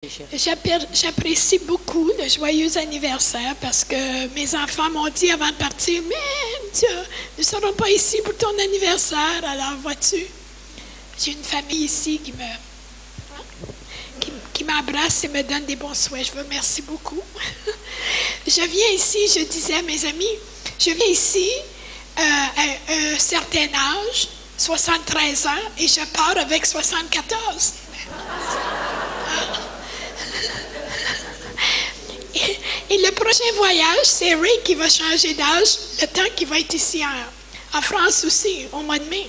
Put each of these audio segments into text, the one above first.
J'apprécie beaucoup le joyeux anniversaire parce que mes enfants m'ont dit avant de partir, mais nous ne serons pas ici pour ton anniversaire, alors vois-tu, j'ai une famille ici qui m'embrasse et me donne des bons souhaits. Je vous remercie beaucoup. Je viens ici, je disais à mes amis, je viens ici à un certain âge, 73 ans, et je pars avec 74. Et le prochain voyage, c'est Ray qui va changer d'âge le temps qu'il va être ici en France aussi, au mois de mai.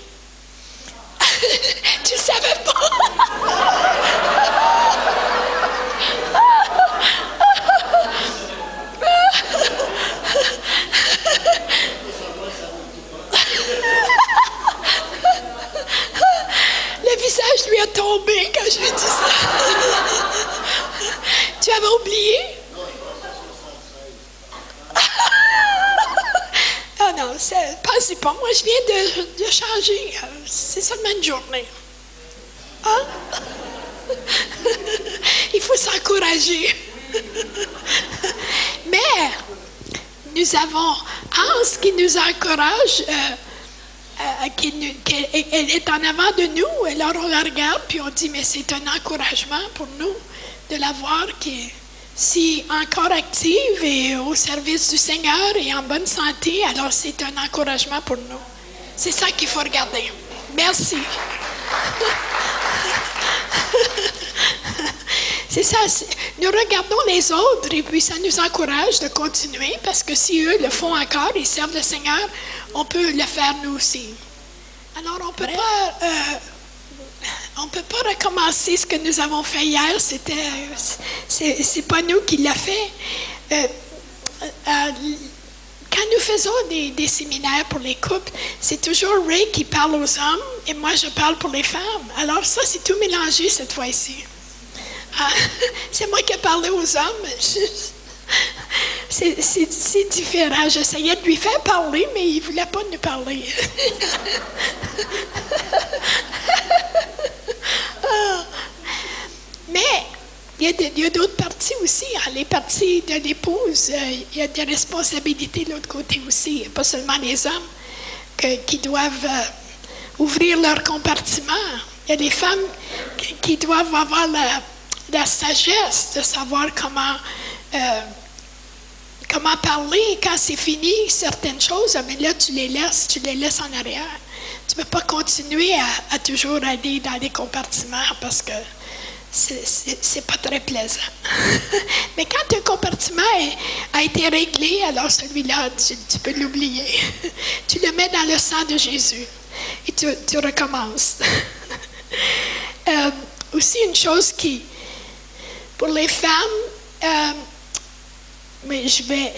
Tu ne savais pas? Le visage lui a tombé quand je lui ai dit ça. Tu avais oublié? Ah non, pensez pas. Moi, je viens de changer. C'est seulement une journée. Hein? Il faut s'encourager. Mais nous avons Anse qui nous encourage. Elle est en avant de nous. Alors on la regarde, puis on dit, mais c'est un encouragement pour nous de la voir qui est si encore active et au service du Seigneur et en bonne santé, alors c'est un encouragement pour nous. C'est ça qu'il faut regarder. Merci. C'est ça. Nous regardons les autres et puis ça nous encourage de continuer parce que si eux le font encore, ils servent le Seigneur, on peut le faire nous aussi. Alors on peut pas recommencer ce que nous avons fait hier. C'est pas nous qui l'a fait. Quand nous faisons des séminaires pour les couples, c'est toujours Ray qui parle aux hommes et moi je parle pour les femmes. Alors ça, c'est tout mélangé cette fois-ci. C'est moi qui ai parlé aux hommes. C'est différent. J'essayais de lui faire parler, mais il ne voulait pas nous parler. Mais il y a d'autres parties aussi. Les parties de l'épouse, il y a des responsabilités de l'autre côté aussi. Il n'y a pas seulement les hommes qui doivent ouvrir leur compartiment. Il y a des femmes qui doivent avoir la sagesse de savoir comment parler quand c'est fini, certaines choses, mais là, tu les laisses en arrière. Tu ne peux pas continuer à toujours aller dans les compartiments parce que c'est pas très plaisant. Mais quand un compartiment a été réglé, alors celui-là, tu peux l'oublier. Tu le mets dans le sang de Jésus et tu recommences. Aussi, une chose pour les femmes, mais je vais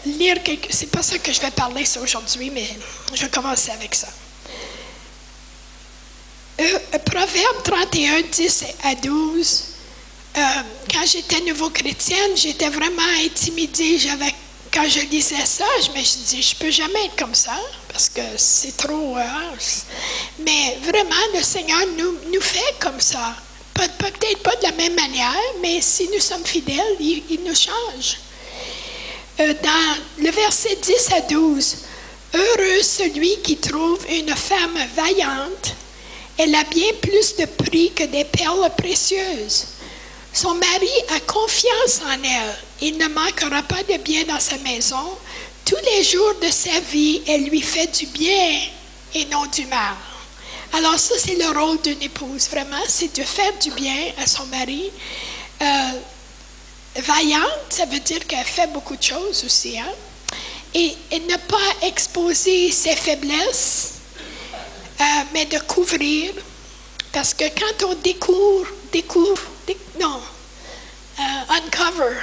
lire c'est pas ça que je vais parler ça aujourd'hui, mais je vais commencer avec ça. Proverbe 31, 10 à 12. Quand j'étais nouveau chrétienne, j'étais vraiment intimidée. Quand je lisais ça, je me suis dit, je peux jamais être comme ça, parce que c'est trop... mais vraiment, le Seigneur nous fait comme ça. Peut-être pas de la même manière, mais si nous sommes fidèles, il nous change. Dans le verset 10 à 12, « Heureux celui qui trouve une femme vaillante, elle a bien plus de prix que des perles précieuses. Son mari a confiance en elle, il ne manquera pas de bien dans sa maison. Tous les jours de sa vie, elle lui fait du bien et non du mal. » Alors ça, c'est le rôle d'une épouse, vraiment, c'est de faire du bien à son mari. Vaillante, ça veut dire qu'elle fait beaucoup de choses aussi, hein? Et ne pas exposer ses faiblesses, mais de couvrir. Parce que quand on uncover.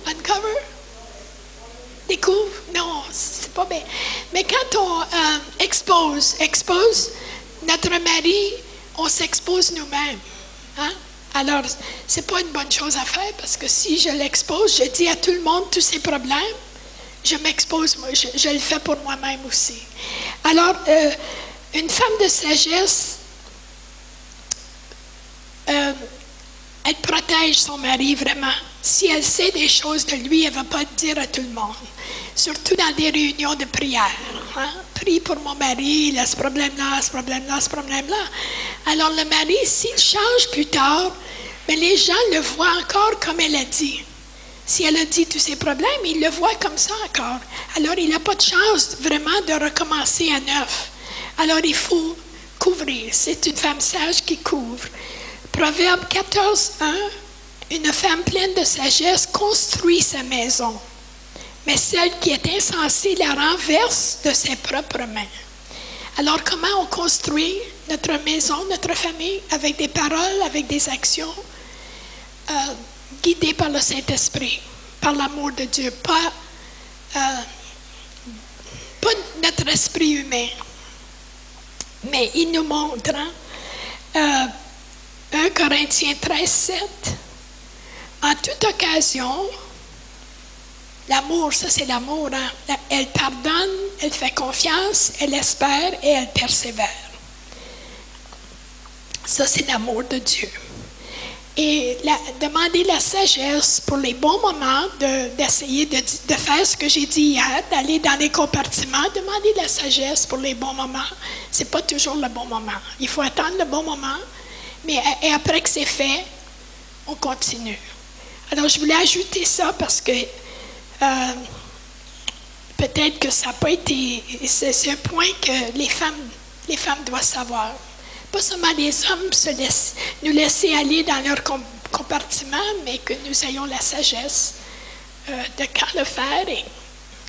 Uncover? Découvre? Non, c'est pas bien. Mais quand on expose notre mari, on s'expose nous-mêmes. Hein? Alors, c'est pas une bonne chose à faire parce que si je l'expose, je dis à tout le monde tous ses problèmes, je m'expose, moi, je le fais pour moi-même aussi. Alors, une femme de sagesse elle protège son mari vraiment. Si elle sait des choses de lui, elle ne va pas le dire à tout le monde. Surtout dans des réunions de prière. Hein? Prie pour mon mari, il a ce problème-là, ce problème-là, ce problème-là. Alors le mari, s'il change plus tard, mais les gens le voient encore comme elle a dit. Si elle a dit tous ses problèmes, ils le voient comme ça encore. Alors il n'a pas de chance vraiment de recommencer à neuf. Alors il faut couvrir. C'est une femme sage qui couvre. Proverbe 14:1, une femme pleine de sagesse construit sa maison, mais celle qui est insensée la renverse de ses propres mains. Alors comment on construit notre maison, notre famille? Avec des paroles, avec des actions, guidées par le Saint-Esprit, par l'amour de Dieu, pas notre esprit humain. Mais il nous montre, 1 Corinthiens 13:7, en toute occasion, l'amour, ça c'est l'amour, hein? Elle pardonne, elle fait confiance, elle espère et elle persévère. Ça c'est l'amour de Dieu. Et demander la sagesse pour les bons moments, d'essayer de faire ce que j'ai dit hier, d'aller dans les compartiments, demander la sagesse pour les bons moments. Ce n'est pas toujours le bon moment. Il faut attendre le bon moment, mais et après que c'est fait, on continue. Alors, je voulais ajouter ça parce que peut-être que ça n'a pas été... C'est un point que les femmes doivent savoir. Pas seulement les hommes nous laisser aller dans leur compartiment, mais que nous ayons la sagesse de quand le faire et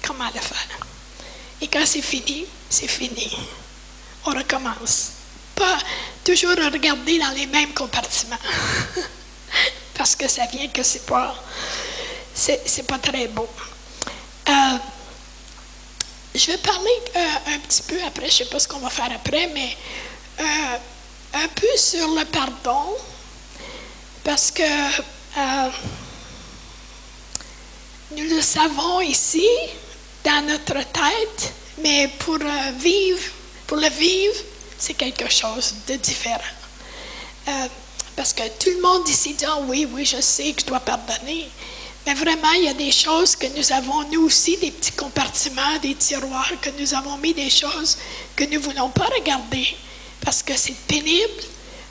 comment le faire. Et quand c'est fini, on recommence. Pas toujours regarder dans les mêmes compartiments. Parce que ça vient que c'est pas très beau. Je vais parler un petit peu après, je ne sais pas ce qu'on va faire après, mais un peu sur le pardon, parce que nous le savons ici, dans notre tête, mais pour le vivre, c'est quelque chose de différent. Parce que tout le monde ici dit, oh, oui, je sais que je dois pardonner. Mais vraiment, il y a des choses que nous avons, nous aussi, des petits compartiments, des tiroirs, que nous avons mis des choses que nous ne voulons pas regarder parce que c'est pénible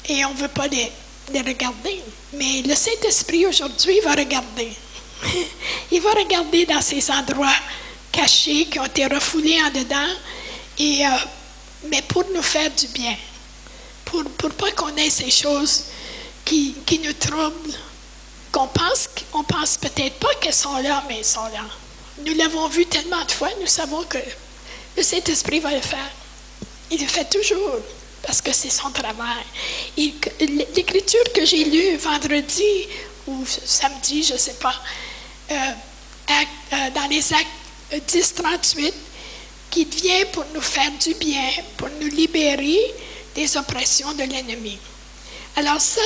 et on ne veut pas les regarder. Mais le Saint-Esprit, aujourd'hui, va regarder. Il va regarder dans ces endroits cachés qui ont été refoulés en dedans, mais pour nous faire du bien. Pour pas qu'on ait ces choses qui nous troublent, qu'on pense peut-être pas qu'elles sont là, mais elles sont là. Nous l'avons vu tellement de fois, nous savons que le Saint-Esprit va le faire. Il le fait toujours, parce que c'est son travail. L'écriture que j'ai lue vendredi ou samedi, je ne sais pas, dans les Actes 10:38, qui vient pour nous faire du bien, pour nous libérer des oppressions de l'ennemi. Alors ça,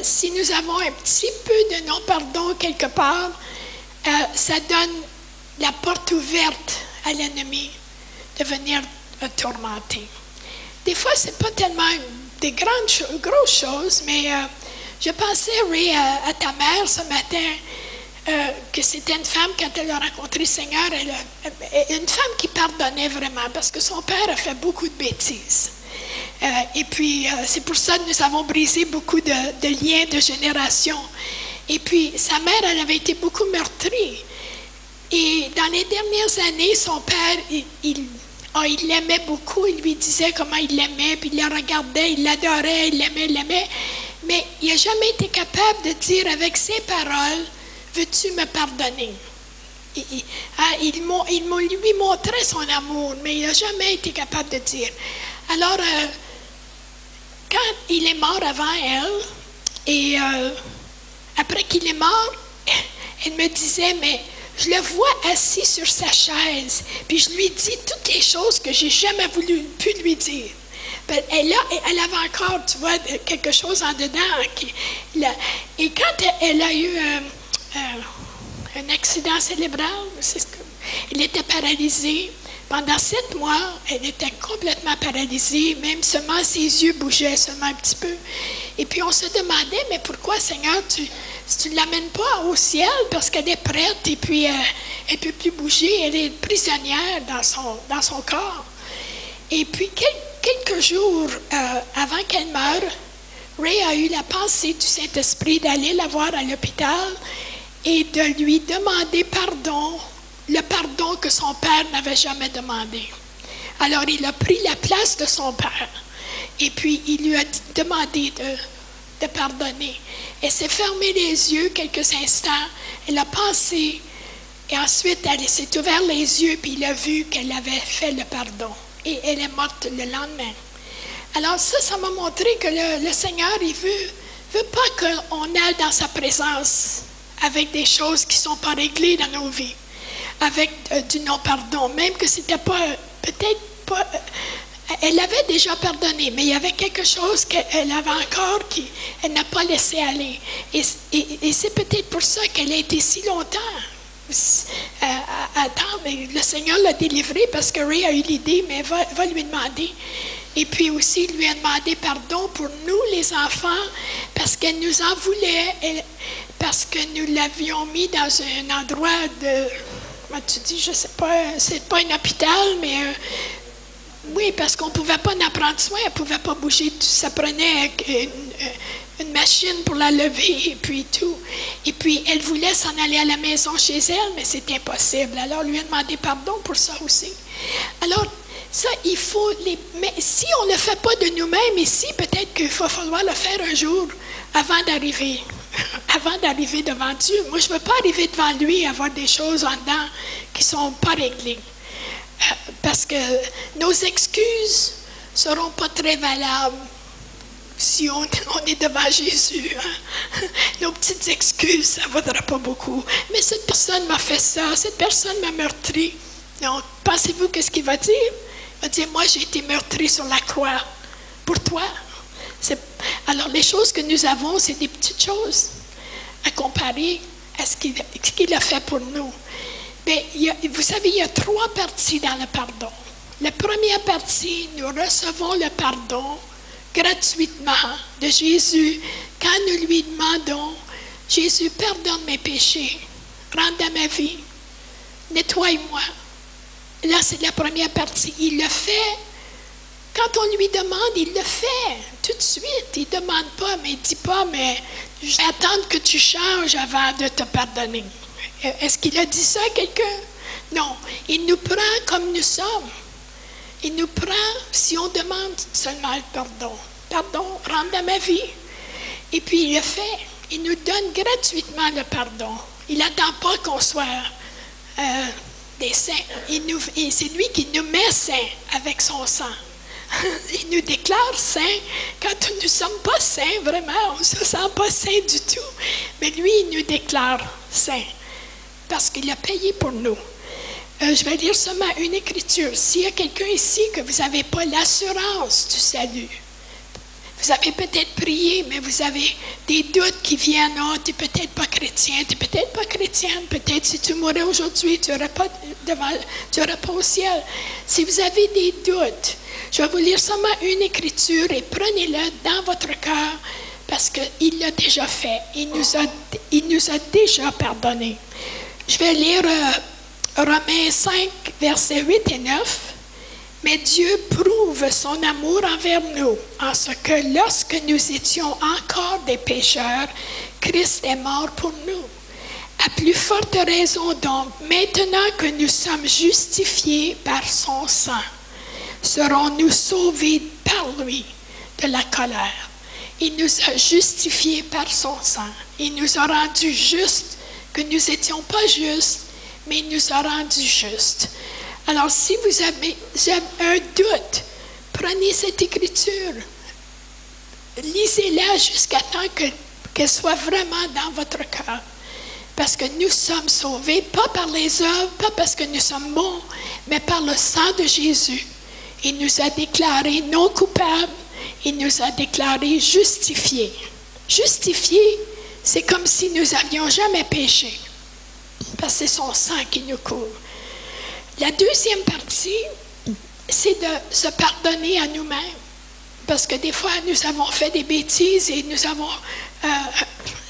si nous avons un petit peu de non-pardon quelque part, ça donne la porte ouverte à l'ennemi de venir tourmenter. Des fois, ce n'est pas tellement des grosses choses, mais je pensais, Ray, à ta mère ce matin, que c'était une femme, quand elle a rencontré le Seigneur, une femme qui pardonnait vraiment, parce que son père a fait beaucoup de bêtises. Et puis, c'est pour ça que nous avons brisé beaucoup de liens de génération. Et puis, sa mère, elle avait été beaucoup meurtrie. Et dans les dernières années, son père, il l'aimait beaucoup. Il lui disait comment il l'aimait, puis il la regardait, il l'adorait, il l'aimait. Mais il n'a jamais été capable de dire avec ses paroles, « Veux-tu me pardonner? » Il lui montrait son amour, mais il n'a jamais été capable de dire. Alors, quand il est mort avant elle, et après qu'il est mort, elle me disait, mais je le vois assis sur sa chaise, puis je lui dis toutes les choses que j'ai jamais pu lui dire. Elle avait encore, tu vois, quelque chose en dedans. Et quand elle a eu un accident cérébral, elle était paralysée Pendant 7 mois, elle était complètement paralysée, même seulement ses yeux bougeaient seulement un petit peu. Et puis on se demandait, mais pourquoi, Seigneur, tu ne l'amènes pas au ciel parce qu'elle est prête et puis elle ne peut plus bouger, elle est prisonnière dans son corps. Et puis quelques jours avant qu'elle meure, Ray a eu la pensée du Saint-Esprit d'aller la voir à l'hôpital et de lui demander pardon, le pardon que son père n'avait jamais demandé. Alors il a pris la place de son père et puis il lui a demandé de pardonner. Elle s'est fermée les yeux quelques instants, elle a pensé et ensuite elle s'est ouvert les yeux puis il a vu qu'elle avait fait le pardon et elle est morte le lendemain. Alors ça m'a montré que le Seigneur, il veut pas qu'on aille dans sa présence avec des choses qui ne sont pas réglées dans nos vies, avec du non-pardon, même que c'était pas, peut-être pas, elle avait déjà pardonné, mais il y avait quelque chose qu'elle avait encore qu'elle n'a pas laissé aller. Et c'est peut-être pour ça qu'elle a été si longtemps à attendre. Le Seigneur l'a délivrée parce que Ray a eu l'idée, mais va lui demander. Et puis aussi, il lui a demandé pardon pour nous, les enfants, parce qu'elle nous en voulait, parce que nous l'avions mis dans un endroit de... Comment tu dis, je ne sais pas, c'est pas un hôpital, mais... oui, parce qu'on ne pouvait pas en prendre soin, elle ne pouvait pas bouger. Ça prenait une machine pour la lever et puis tout. Et puis, elle voulait s'en aller à la maison chez elle, mais c'était impossible. Alors, lui a demandé pardon pour ça aussi. Alors, ça, il faut... Mais si on ne le fait pas de nous-mêmes ici, peut-être qu'il va falloir le faire un jour avant d'arriver devant Dieu. Moi, je ne veux pas arriver devant lui et avoir des choses en dedans qui ne sont pas réglées. Parce que nos excuses ne seront pas très valables si on est devant Jésus. Hein? Nos petites excuses, ça ne vaudra pas beaucoup. Mais cette personne m'a fait ça, cette personne m'a meurtri. Donc, pensez-vous qu'est-ce qu'il va dire? Il va dire, moi j'ai été meurtri sur la croix pour toi. Alors, les choses que nous avons, c'est des petites choses à comparer à ce qu'il a fait pour nous. Mais vous savez, il y a 3 parties dans le pardon. La première partie, nous recevons le pardon gratuitement de Jésus quand nous lui demandons, Jésus, pardonne mes péchés, rentre dans ma vie, nettoie-moi. Là, c'est la première partie. Il le fait. Quand on lui demande, il le fait tout de suite. Il ne demande pas, mais il ne dit pas, mais je vais attendre que tu changes avant de te pardonner. Est-ce qu'il a dit ça à quelqu'un? Non. Il nous prend comme nous sommes. Il nous prend si on demande seulement le pardon. Pardon, rentre dans ma vie. Et puis il le fait. Il nous donne gratuitement le pardon. Il n'attend pas qu'on soit des saints. C'est lui qui nous met saints avec son sang. Il nous déclare saints quand nous ne sommes pas saints, vraiment, on ne se sent pas saints du tout. Mais lui, il nous déclare saints parce qu'il a payé pour nous. Je vais lire seulement une écriture. S'il y a quelqu'un ici que vous n'avez pas l'assurance du salut, vous avez peut-être prié, mais vous avez des doutes qui viennent. Oh, tu n'es peut-être pas chrétien, tu n'es peut-être pas chrétienne. Peut-être si tu mourais aujourd'hui, tu n'aurais pas au ciel. Si vous avez des doutes, je vais vous lire seulement une écriture et prenez-la dans votre cœur parce qu'il l'a déjà fait. Il nous a déjà pardonné. Je vais lire Romains 5, versets 8 et 9. Mais Dieu prouve son amour envers nous en ce que lorsque nous étions encore des pécheurs, Christ est mort pour nous. À plus forte raison donc, maintenant que nous sommes justifiés par son sang, serons-nous sauvés par lui de la colère. Il nous a justifiés par son sang. Il nous a rendus justes, que nous n'étions pas justes, mais il nous a rendus justes. Alors, si vous avez un doute, prenez cette écriture, lisez-la jusqu'à temps qu'elle soit vraiment dans votre cœur. Parce que nous sommes sauvés, pas par les œuvres, pas parce que nous sommes bons, mais par le sang de Jésus. Il nous a déclarés non coupables, il nous a déclarés justifiés. Justifiés, c'est comme si nous n'avions jamais péché, parce que c'est son sang qui nous couvre. La deuxième partie, c'est de se pardonner à nous-mêmes. Parce que des fois, nous avons fait des bêtises et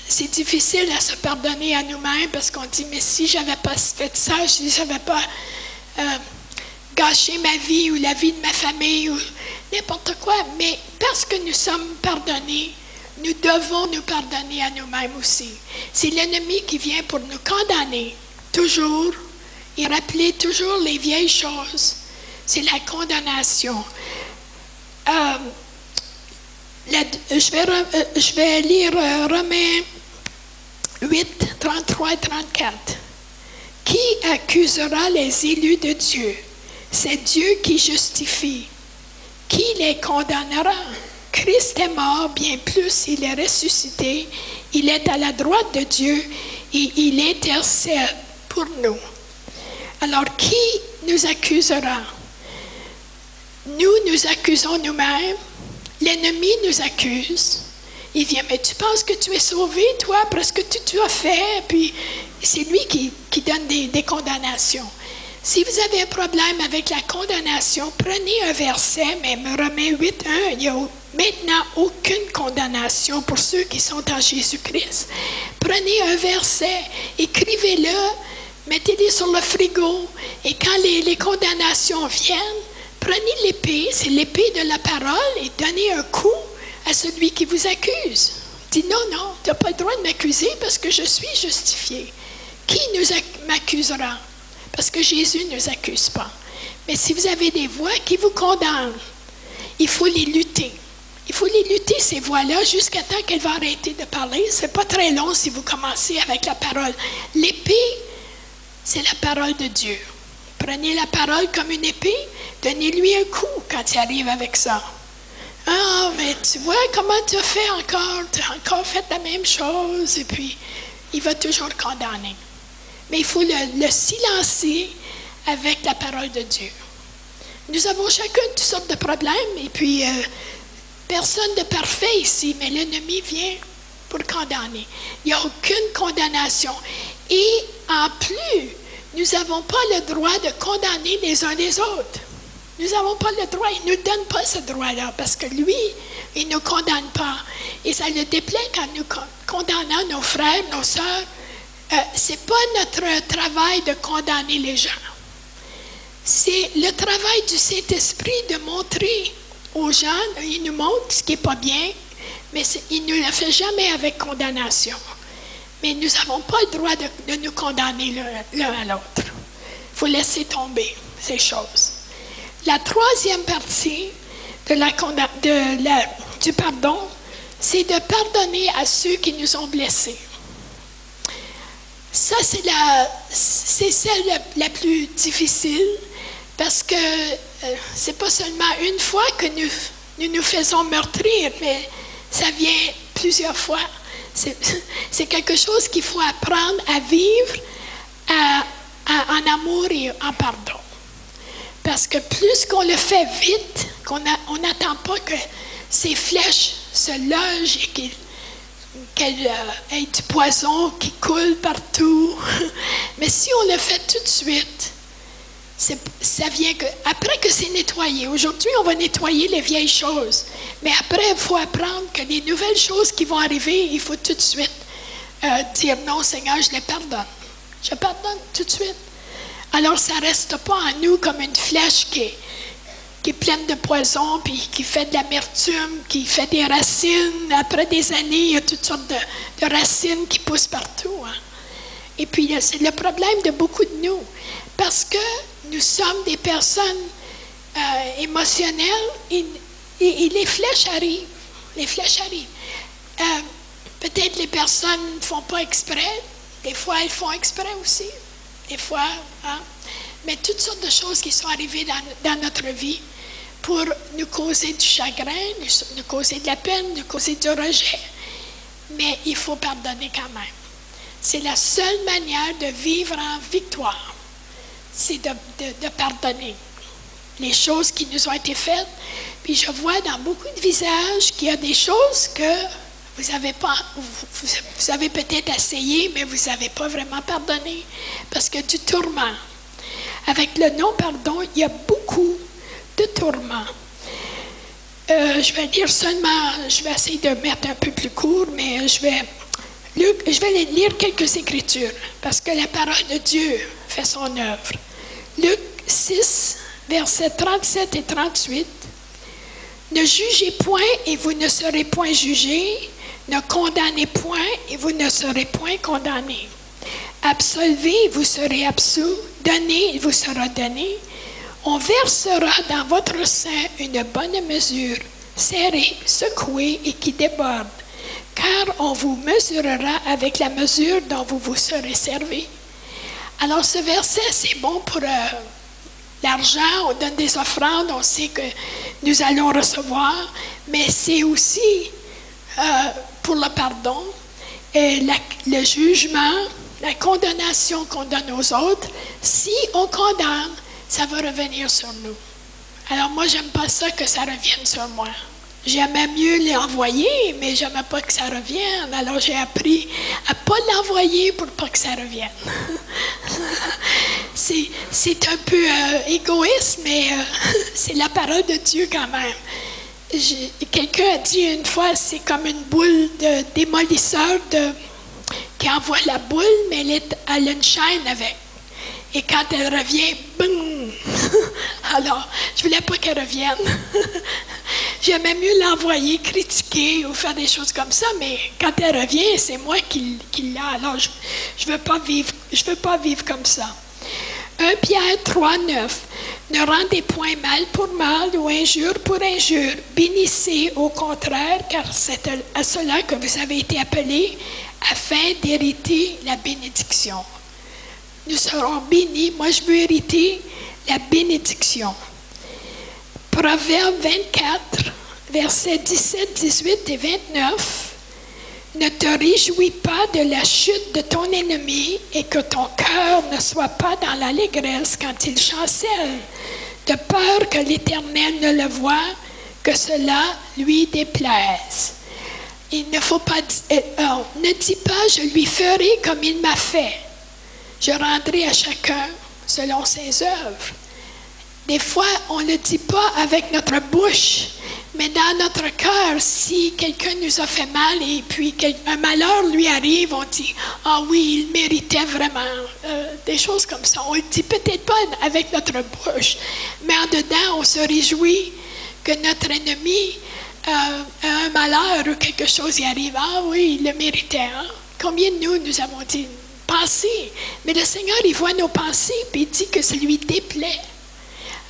c'est difficile à se pardonner à nous-mêmes parce qu'on dit, mais si je n'avais pas fait ça, si je n'avais pas gâché ma vie ou la vie de ma famille ou n'importe quoi. Mais parce que nous sommes pardonnés, nous devons nous pardonner à nous-mêmes aussi. C'est l'ennemi qui vient pour nous condamner, toujours, et rappeler toujours les vieilles choses. C'est la condamnation. Je vais lire Romains 8, 33 et 34. Qui accusera les élus de Dieu? C'est Dieu qui justifie. Qui les condamnera? Christ est mort, bien plus, il est ressuscité. Il est à la droite de Dieu et il intercède pour nous. Alors, qui nous accusera? Nous accusons nous-mêmes. L'ennemi nous accuse. Il vient, mais tu penses que tu es sauvé, toi, après ce que tu as fait? Puis c'est lui qui donne des condamnations. Si vous avez un problème avec la condamnation, prenez un verset, même Romains 8, 1, il n'y a maintenant aucune condamnation pour ceux qui sont en Jésus-Christ. Prenez un verset, écrivez-le, mettez-le sur le frigo, et quand les condamnations viennent, prenez l'épée, c'est l'épée de la parole, et donnez un coup à celui qui vous accuse. Dites non, tu n'as pas le droit de m'accuser parce que je suis justifié. Qui m'accusera? Parce que Jésus ne nous accuse pas. Mais si vous avez des voix qui vous condamnent, il faut les lutter. Il faut les lutter, ces voix-là, jusqu'à temps qu'elles vont arrêter de parler. Ce n'est pas très long si vous commencez avec la parole. L'épée, c'est la parole de Dieu. Prenez la parole comme une épée, donnez-lui un coup quand il arrive avec ça. Ah, mais tu vois comment tu as fait encore, tu as encore fait la même chose, et puis il va toujours condamner. Mais il faut le silencer avec la parole de Dieu. Nous avons chacun toutes sortes de problèmes, et puis personne de parfait ici, mais l'ennemi vient pour condamner. Il n'y a aucune condamnation. Et en plus, nous n'avons pas le droit de condamner les uns les autres. Nous n'avons pas le droit, il ne nous donne pas ce droit-là, parce que lui, il ne nous condamne pas. Et ça le déplaît quand nous condamnons nos frères, nos sœurs. Ce n'est pas notre travail de condamner les gens. C'est le travail du Saint-Esprit de montrer aux gens, il nous montre ce qui n'est pas bien, mais il ne le fait jamais avec condamnation. Mais nous n'avons pas le droit de nous condamner l'un à l'autre. Il faut laisser tomber ces choses. La troisième partie du pardon, c'est de pardonner à ceux qui nous ont blessés. Ça, c'est celle la plus difficile parce que c'est pas seulement une fois que nous faisons meurtrir, mais ça vient plusieurs fois. C'est quelque chose qu'il faut apprendre à vivre en amour et en pardon. Parce que plus qu'on le fait vite, qu'on n'attend pas que ces flèches se logent et qu'elles aient du poison qui coule partout. Mais si on le fait tout de suite, ça vient après que c'est nettoyé. Aujourd'hui, on va nettoyer les vieilles choses. Mais après, il faut apprendre que les nouvelles choses qui vont arriver, il faut tout de suite dire non, Seigneur, je les pardonne. Je pardonne tout de suite. Alors, ça ne reste pas en nous comme une flèche qui est pleine de poison, puis qui fait de l'amertume, qui fait des racines. Après des années, il y a toutes sortes de racines qui poussent partout. Hein. Et puis, c'est le problème de beaucoup de nous. Parce que nous sommes des personnes émotionnelles et les flèches arrivent. Les flèches arrivent. Peut-être les personnes ne font pas exprès. Des fois, elles font exprès aussi. Des fois, hein? Mais toutes sortes de choses qui sont arrivées dans notre vie pour nous causer du chagrin, nous causer de la peine, nous causer du rejet. Mais il faut pardonner quand même. C'est la seule manière de vivre en victoire. C'est de pardonner les choses qui nous ont été faites. Puis je vois dans beaucoup de visages qu'il y a des choses que vous avez peut-être essayé, mais vous n'avez pas vraiment pardonné parce que du tourment. avec le non-pardon, il y a beaucoup de tourments. Je vais lire seulement, je vais essayer de mettre un peu plus court, mais je vais lire quelques écritures, parce que la parole de Dieu fait son œuvre. Luc 6, versets 37 et 38. Ne jugez point et vous ne serez point jugés. Ne condamnez point et vous ne serez point condamnés. Absolvez et vous serez absous. Donnez et vous sera donné. On versera dans votre sein une bonne mesure, serrée, secouée et qui déborde, car on vous mesurera avec la mesure dont vous vous serez servi. Alors ce verset, c'est bon pour l'argent, on donne des offrandes, on sait que nous allons recevoir, mais c'est aussi pour le pardon et le jugement, la condamnation qu'on donne aux autres. Si on condamne, ça va revenir sur nous. Alors moi, j'aime pas ça que ça revienne sur moi. J'aimais mieux l'envoyer, mais j'aimais pas que ça revienne. Alors j'ai appris à pas l'envoyer pour pas que ça revienne. C'est un peu égoïste, mais c'est la parole de Dieu quand même. Quelqu'un a dit une fois, c'est comme une boule de démolisseur qui envoie la boule, mais elle a une chaîne avec. Et quand elle revient, boum! Alors, je voulais pas qu'elle revienne. J'aimais mieux l'envoyer, critiquer ou faire des choses comme ça, mais quand elle revient, c'est moi qui l'ai. Alors, je veux pas vivre comme ça. 1 Pierre 3, 9. Ne rendez point mal pour mal ou injure pour injure. Bénissez au contraire, car c'est à cela que vous avez été appelés, afin d'hériter la bénédiction. Nous serons bénis. Moi, je veux hériter la bénédiction. Proverbe 24, versets 17, 18 et 29. Ne te réjouis pas de la chute de ton ennemi et que ton cœur ne soit pas dans l'allégresse quand il chancelle, de peur que l'Éternel ne le voie, que cela lui déplaise. Il ne faut pas ne dis pas, je lui ferai comme il m'a fait. Je rendrai à chacun selon ses œuvres. Des fois, on ne le dit pas avec notre bouche, mais dans notre cœur, si quelqu'un nous a fait mal et puis un malheur lui arrive, on dit « Ah oui, il méritait vraiment des choses comme ça. » On ne le dit peut-être pas avec notre bouche, mais en dedans, on se réjouit que notre ennemi a un malheur ou quelque chose y arrive. « Ah oui, il le méritait. Hein? » Combien de nous avons dit « Pensez », mais le Seigneur, il voit nos pensées et il dit que ça lui déplaît.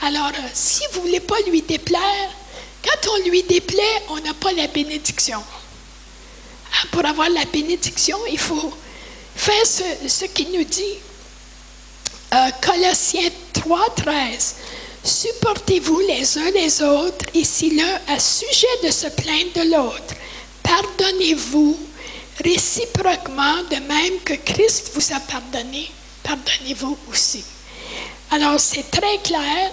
Alors, si vous ne voulez pas lui déplaire, quand on lui déplaît, on n'a pas la bénédiction. Pour avoir la bénédiction, il faut faire ce qu'il nous dit. Colossiens 3, 13. Supportez-vous les uns les autres, et si l'un a sujet de se plaindre de l'autre, pardonnez-vous réciproquement, de même que Christ vous a pardonné, pardonnez-vous aussi. Alors, c'est très clair.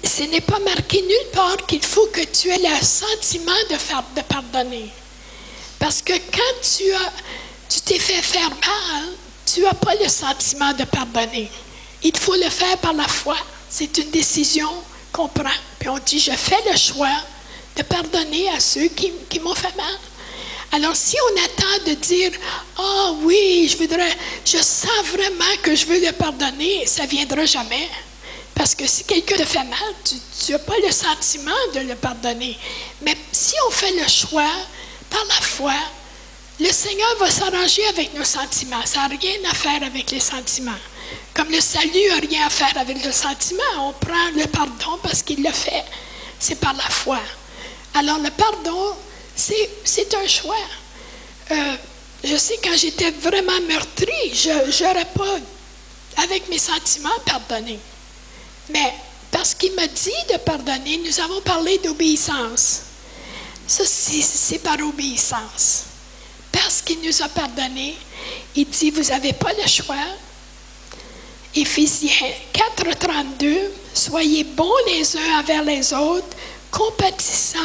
Ce n'est pas marqué nulle part qu'il faut que tu aies le sentiment de pardonner. Parce que quand tu t'es fait faire mal, tu n'as pas le sentiment de pardonner. Il faut le faire par la foi. C'est une décision qu'on prend. Puis on dit, je fais le choix de pardonner à ceux qui m'ont fait mal. Alors, si on attend de dire « Ah oui, je sens vraiment que je veux le pardonner », ça ne viendra jamais. Parce que si quelqu'un te fait mal, tu n'as pas le sentiment de le pardonner. Mais si on fait le choix par la foi, le Seigneur va s'arranger avec nos sentiments. Ça n'a rien à faire avec les sentiments. Comme le salut n'a rien à faire avec le sentiment, on prend le pardon parce qu'il le fait. C'est par la foi. Alors, le pardon, c'est un choix. Je sais, quand j'étais vraiment meurtrie, je n'aurais pas, avec mes sentiments, pardonné. Mais parce qu'il m'a dit de pardonner, nous avons parlé d'obéissance. Ça, c'est par obéissance. Parce qu'il nous a pardonné, il dit, vous n'avez pas le choix. Éphésiens 4, 32, soyez bons les uns envers les autres, compatissants,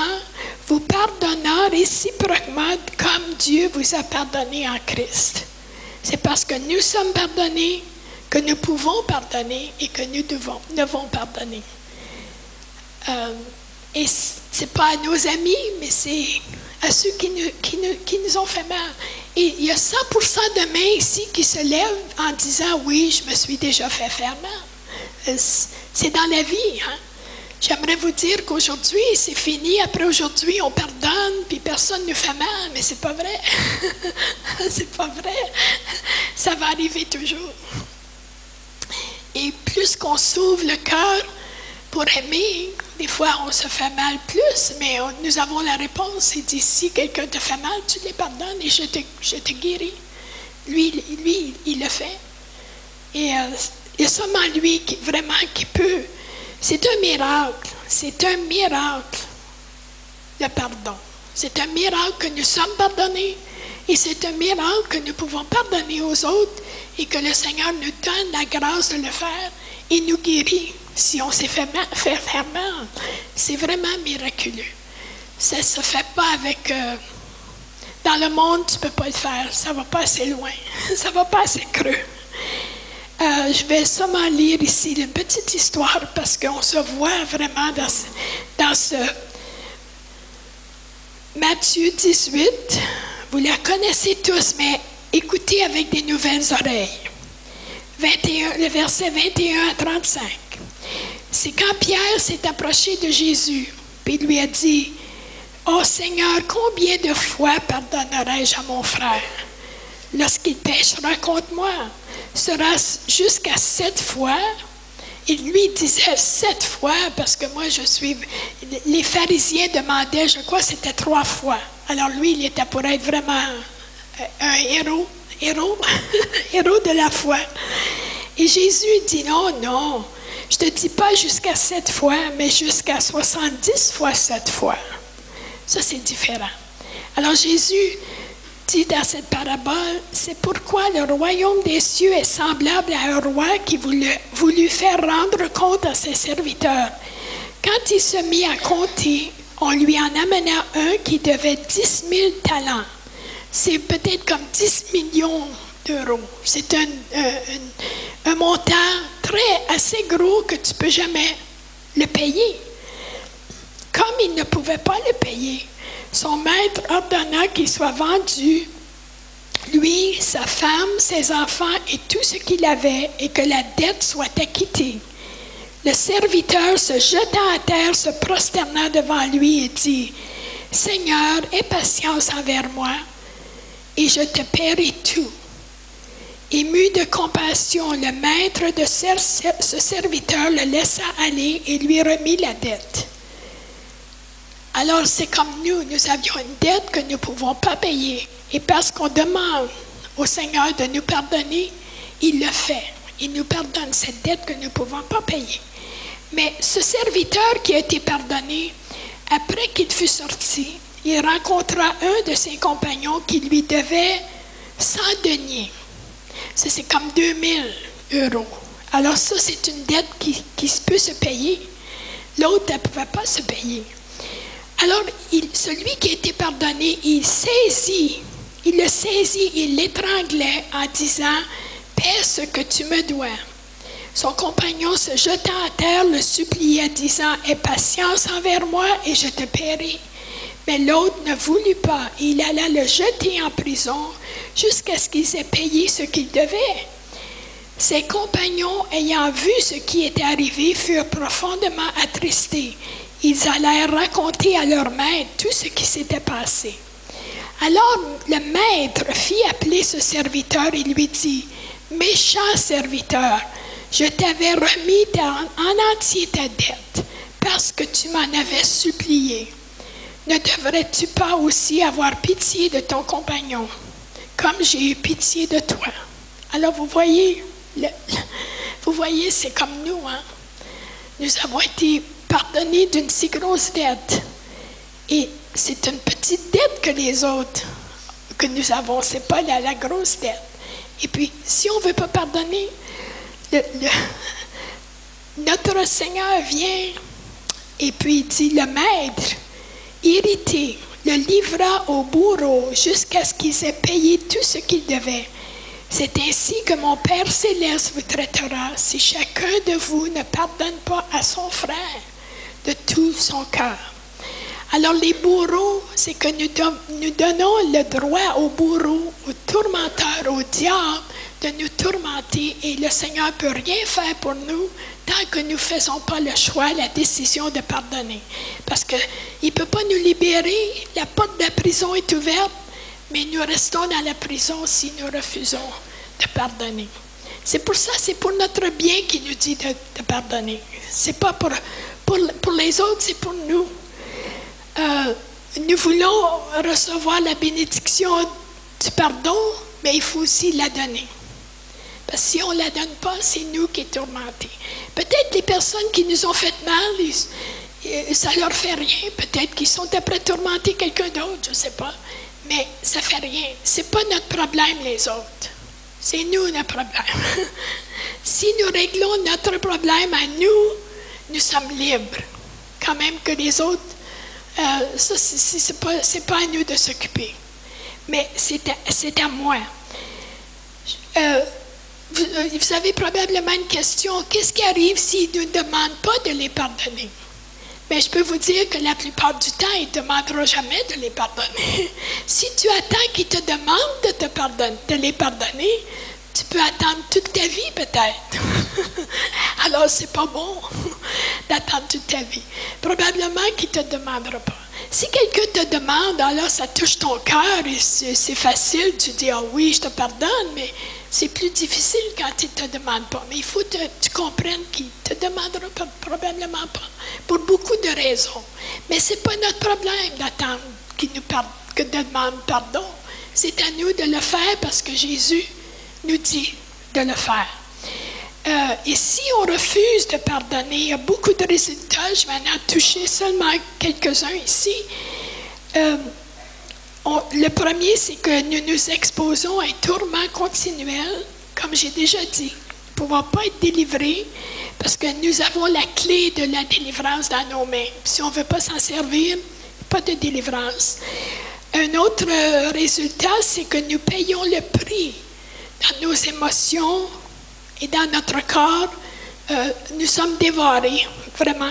vous pardonnant réciproquement comme Dieu vous a pardonné en Christ. C'est parce que nous sommes pardonnés que nous pouvons pardonner et que nous devons pardonner. Et ce n'est pas à nos amis, mais c'est à ceux qui nous ont fait mal. Et il y a 100% de mains ici qui se lèvent en disant « Oui, je me suis déjà fait faire mal. » C'est dans la vie. Hein? J'aimerais vous dire qu'aujourd'hui, c'est fini. Après aujourd'hui, on pardonne, puis personne ne nous fait mal. Mais c'est pas vrai. C'est pas vrai. Ça va arriver toujours. Et plus qu'on s'ouvre le cœur pour aimer, des fois on se fait mal plus, mais nous avons la réponse. Il dit, si quelqu'un te fait mal, tu les pardonnes et je te guéris. Lui, il le fait. Et il y a seulement lui qui peut. C'est un miracle. C'est un miracle, le pardon. C'est un miracle que nous sommes pardonnés. Et c'est un miracle que nous pouvons pardonner aux autres et que le Seigneur nous donne la grâce de le faire et nous guérit si on s'est fait faire mal. C'est vraiment miraculeux. Ça ne se fait pas avec... dans le monde, tu ne peux pas le faire. Ça ne va pas assez loin. Ça ne va pas assez creux. Je vais seulement lire ici une petite histoire parce qu'on se voit vraiment dans ce Matthieu 18. Vous la connaissez tous, mais écoutez avec des nouvelles oreilles. Le verset 21 à 35. C'est quand Pierre s'est approché de Jésus, puis il lui a dit, « Oh Seigneur, combien de fois pardonnerai-je à mon frère lorsqu'il péchera contre moi? Sera-ce jusqu'à 7 fois? » Il lui disait 7 fois, parce que moi les pharisiens demandaient, je crois c'était 3 fois. Alors lui, il était pour être vraiment un héros de la foi. Et Jésus dit, non, je ne te dis pas jusqu'à 7 fois, mais jusqu'à 70 fois 7 fois. Ça, c'est différent. Alors Jésus dit dans cette parabole, c'est pourquoi le royaume des cieux est semblable à un roi qui voulut faire rendre compte à ses serviteurs. Quand il se mit à compter, on lui en amena un qui devait 10 000 talents. C'est peut-être comme 10 millions d'euros. C'est un montant assez gros que tu ne peux jamais le payer. Comme il ne pouvait pas le payer, son maître ordonna qu'il soit vendu, lui, sa femme, ses enfants et tout ce qu'il avait, et que la dette soit acquittée. Le serviteur se jeta à terre, se prosterna devant lui et dit, « Seigneur, aie patience envers moi, et je te paierai tout. » Ému de compassion, le maître de ce serviteur le laissa aller et lui remit la dette. Alors c'est comme nous avions une dette que nous ne pouvons pas payer. Et parce qu'on demande au Seigneur de nous pardonner, il le fait. Il nous pardonne cette dette que nous ne pouvons pas payer. Mais ce serviteur qui a été pardonné, après qu'il fut sorti, il rencontra un de ses compagnons qui lui devait 100 deniers. Ça, c'est comme 2000 euros. Alors ça, c'est une dette qui peut se payer. L'autre, elle ne pouvait pas se payer. Alors, celui qui a été pardonné, il le saisit, il l'étranglait en disant, « Paie ce que tu me dois. » Son compagnon se jeta à terre, le suppliait, disant, « Aie patience envers moi et je te paierai. » Mais l'autre ne voulut pas. Il alla le jeter en prison jusqu'à ce qu'ils aient payé ce qu'ils devaient. Ses compagnons, ayant vu ce qui était arrivé, furent profondément attristés. Ils allèrent raconter à leur maître tout ce qui s'était passé. Alors le maître fit appeler ce serviteur et lui dit, « Méchant serviteur, je t'avais remis en entier ta dette, parce que tu m'en avais supplié. Ne devrais-tu pas aussi avoir pitié de ton compagnon, comme j'ai eu pitié de toi? » Alors vous voyez, c'est comme nous, hein? Nous avons été pardonnés d'une si grosse dette. Et c'est une petite dette que les autres que nous avons, ce n'est pas la grosse dette. Et puis, si on ne veut pas pardonner, notre Seigneur vient et puis il dit, le maître, irrité, le livra au bourreau jusqu'à ce qu'ils aient payé tout ce qu'ils devaient. C'est ainsi que mon Père céleste vous traitera si chacun de vous ne pardonne pas à son frère de tout son cœur. Alors les bourreaux, c'est que nous donnons le droit aux bourreaux, aux tourmenteurs, au diable de nous tourmenter et le Seigneur ne peut rien faire pour nous tant que nous ne faisons pas le choix, la décision de pardonner. Parce qu'il ne peut pas nous libérer, la porte de la prison est ouverte, mais nous restons dans la prison si nous refusons de pardonner. C'est pour ça, c'est pour notre bien qu'il nous dit de pardonner. Ce n'est pas pour les autres, c'est pour nous. Nous voulons recevoir la bénédiction du pardon, mais il faut aussi la donner. Parce que si on ne la donne pas, c'est nous qui sommes tourmentés. Peut-être les personnes qui nous ont fait mal, ça ne leur fait rien. Peut-être qu'ils sont après tourmenter quelqu'un d'autre, je ne sais pas. Mais ça ne fait rien. Ce n'est pas notre problème, les autres. C'est nous notre problème. Si nous réglons notre problème à nous, nous sommes libres. Quand même que les autres, ça, c'est pas à nous de s'occuper. Mais c'est à moi. Vous avez probablement une question. Qu'est-ce qui arrive s'ils ne nous demandent pas de les pardonner? Mais je peux vous dire que la plupart du temps, ils ne demanderont jamais de les pardonner. Si tu attends qu'ils te demandent de les pardonner, tu peux attendre toute ta vie peut-être. Alors, c'est pas bon d'attendre toute ta vie. Probablement qu'il ne te demandera pas. Si quelqu'un te demande, alors ça touche ton cœur et c'est facile, tu dis « Ah oui, je te pardonne », mais c'est plus difficile quand il ne te demande pas. Mais il faut que tu comprennes qu'il ne te demandera probablement pas, pour beaucoup de raisons. Mais ce n'est pas notre problème d'attendre qu'il nous demande pardon. C'est à nous de le faire parce que Jésus nous dit de le faire. Et si on refuse de pardonner, il y a beaucoup de résultats. Je vais en toucher seulement quelques-uns ici. Le premier, c'est que nous nous exposons à un tourment continuel, comme j'ai déjà dit. Nous ne pouvons pas être délivrés parce que nous avons la clé de la délivrance dans nos mains. Si on ne veut pas s'en servir, pas de délivrance. Un autre résultat, c'est que nous payons le prix dans nos émotions et dans notre corps. Nous sommes dévorés, vraiment.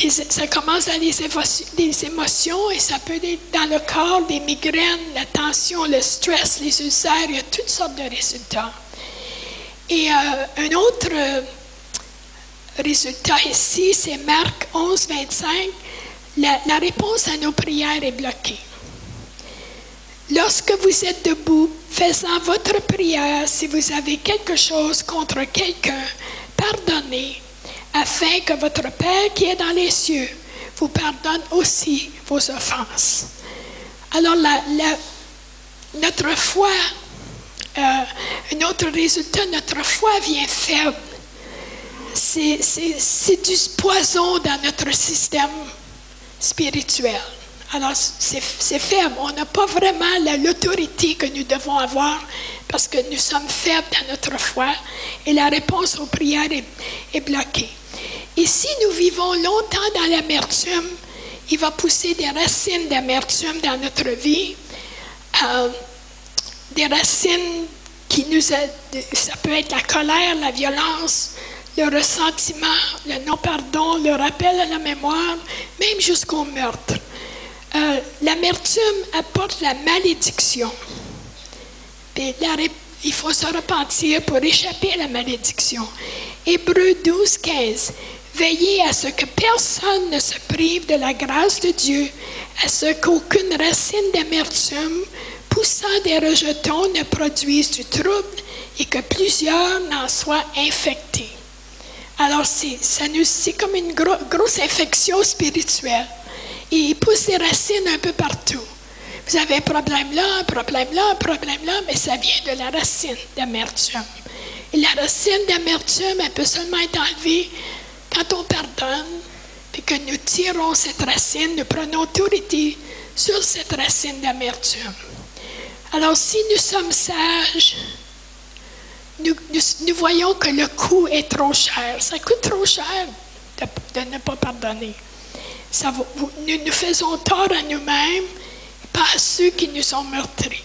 Ça commence dans les émotions et ça peut être dans le corps, des migraines, la tension, le stress, les ulcères, il y a toutes sortes de résultats. Et un autre résultat ici, c'est Marc 11, 25. La réponse à nos prières est bloquée. Lorsque vous êtes debout, faisant votre prière, si vous avez quelque chose contre quelqu'un, pardonnez, afin que votre Père qui est dans les cieux vous pardonne aussi vos offenses. Alors, notre foi, un autre résultat, notre foi vient faible. C'est du poison dans notre système spirituel. Alors, c'est faible. On n'a pas vraiment l'autorité que nous devons avoir parce que nous sommes faibles dans notre foi et la réponse aux prières est bloquée. Et si nous vivons longtemps dans l'amertume, il va pousser des racines d'amertume dans notre vie, des racines qui nous aident. Ça peut être la colère, la violence, le ressentiment, le non-pardon, le rappel à la mémoire, même jusqu'au meurtre. L'amertume apporte la malédiction. Et il faut se repentir pour échapper à la malédiction. Hébreux 12, 15. Veillez à ce que personne ne se prive de la grâce de Dieu, à ce qu'aucune racine d'amertume poussant des rejetons ne produise du trouble et que plusieurs n'en soient infectés. Alors, c'est comme une grosse infection spirituelle. Et il pousse des racines un peu partout. Vous avez un problème là, un problème là, un problème là, mais ça vient de la racine d'amertume. Et la racine d'amertume, elle peut seulement être enlevée quand on pardonne, puis que nous tirons cette racine, nous prenons autorité sur cette racine d'amertume. Alors, si nous sommes sages, nous voyons que le coût est trop cher. Ça coûte trop cher de ne pas pardonner. Nous faisons tort à nous-mêmes, pas à ceux qui nous ont meurtris.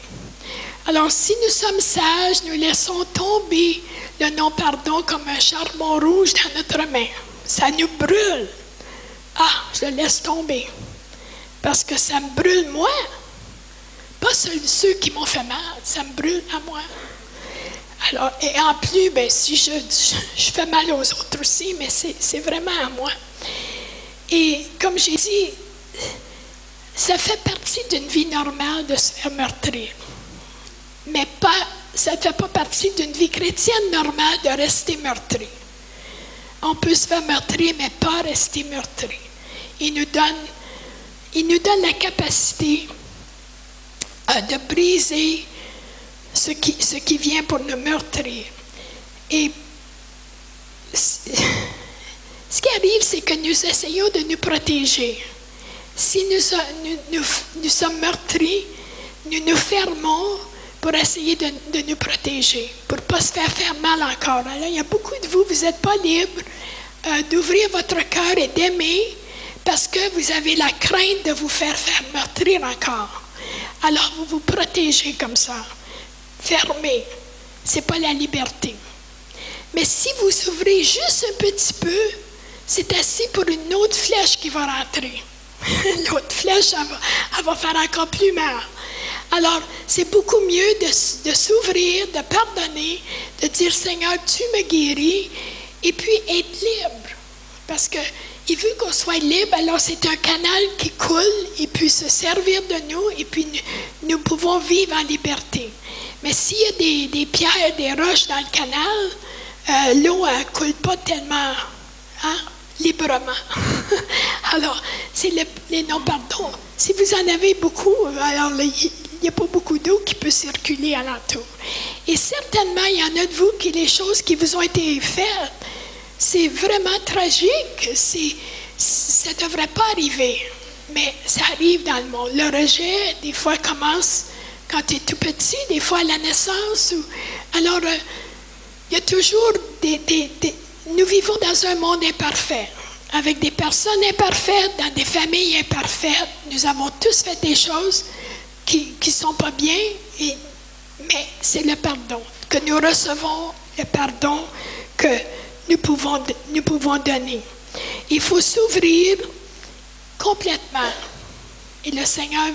Alors, si nous sommes sages, nous laissons tomber le non-pardon comme un charbon rouge dans notre main. Ça nous brûle. Ah, je le laisse tomber. Parce que ça me brûle moi. Pas ceux qui m'ont fait mal, ça me brûle à moi. Alors, et en plus, ben, si je fais mal aux autres aussi, mais c'est vraiment à moi. Et comme j'ai dit, ça fait partie d'une vie normale de se faire meurtrir. Mais ça ne fait pas partie d'une vie chrétienne normale de rester meurtri. On peut se faire meurtrir, mais pas rester meurtri. Il nous donne la capacité de briser ce qui vient pour nous meurtrir. Et ce qui arrive, c'est que nous essayons de nous protéger. Si nous sommes meurtris, nous nous fermons pour essayer de nous protéger, pour ne pas se faire mal encore. Alors, il y a beaucoup de vous n'êtes pas libres d'ouvrir votre cœur et d'aimer parce que vous avez la crainte de vous faire meurtrir encore. Alors, vous vous protégez comme ça. Fermé. Ce n'est pas la liberté. Mais si vous ouvrez juste un petit peu, c'est assez pour une autre flèche qui va rentrer. L'autre flèche, elle va faire encore plus mal. Alors, c'est beaucoup mieux de s'ouvrir, de pardonner, de dire, Seigneur, tu me guéris, et puis être libre. Parce qu'il veut qu'on soit libre, alors c'est un canal qui coule, et puis se servir de nous, et puis nous pouvons vivre en liberté. Mais s'il y a des pierres, des roches dans le canal, l'eau ne coule pas tellement librement. Alors, c'est les non-pardons. Si vous en avez beaucoup, alors il n'y a pas beaucoup d'eau qui peut circuler alentour. Et certainement, il y en a de vous qui les choses qui vous ont été faites, c'est vraiment tragique. Ça ne devrait pas arriver, mais ça arrive dans le monde. Le rejet, des fois, commence quand tu es tout petit, des fois à la naissance. Alors, il y a toujours nous vivons dans un monde imparfait, avec des personnes imparfaites, dans des familles imparfaites. Nous avons tous fait des choses qui ne sont pas bien, mais c'est le pardon, que nous recevons, le pardon que nous pouvons donner. Il faut s'ouvrir complètement. Et le Seigneur,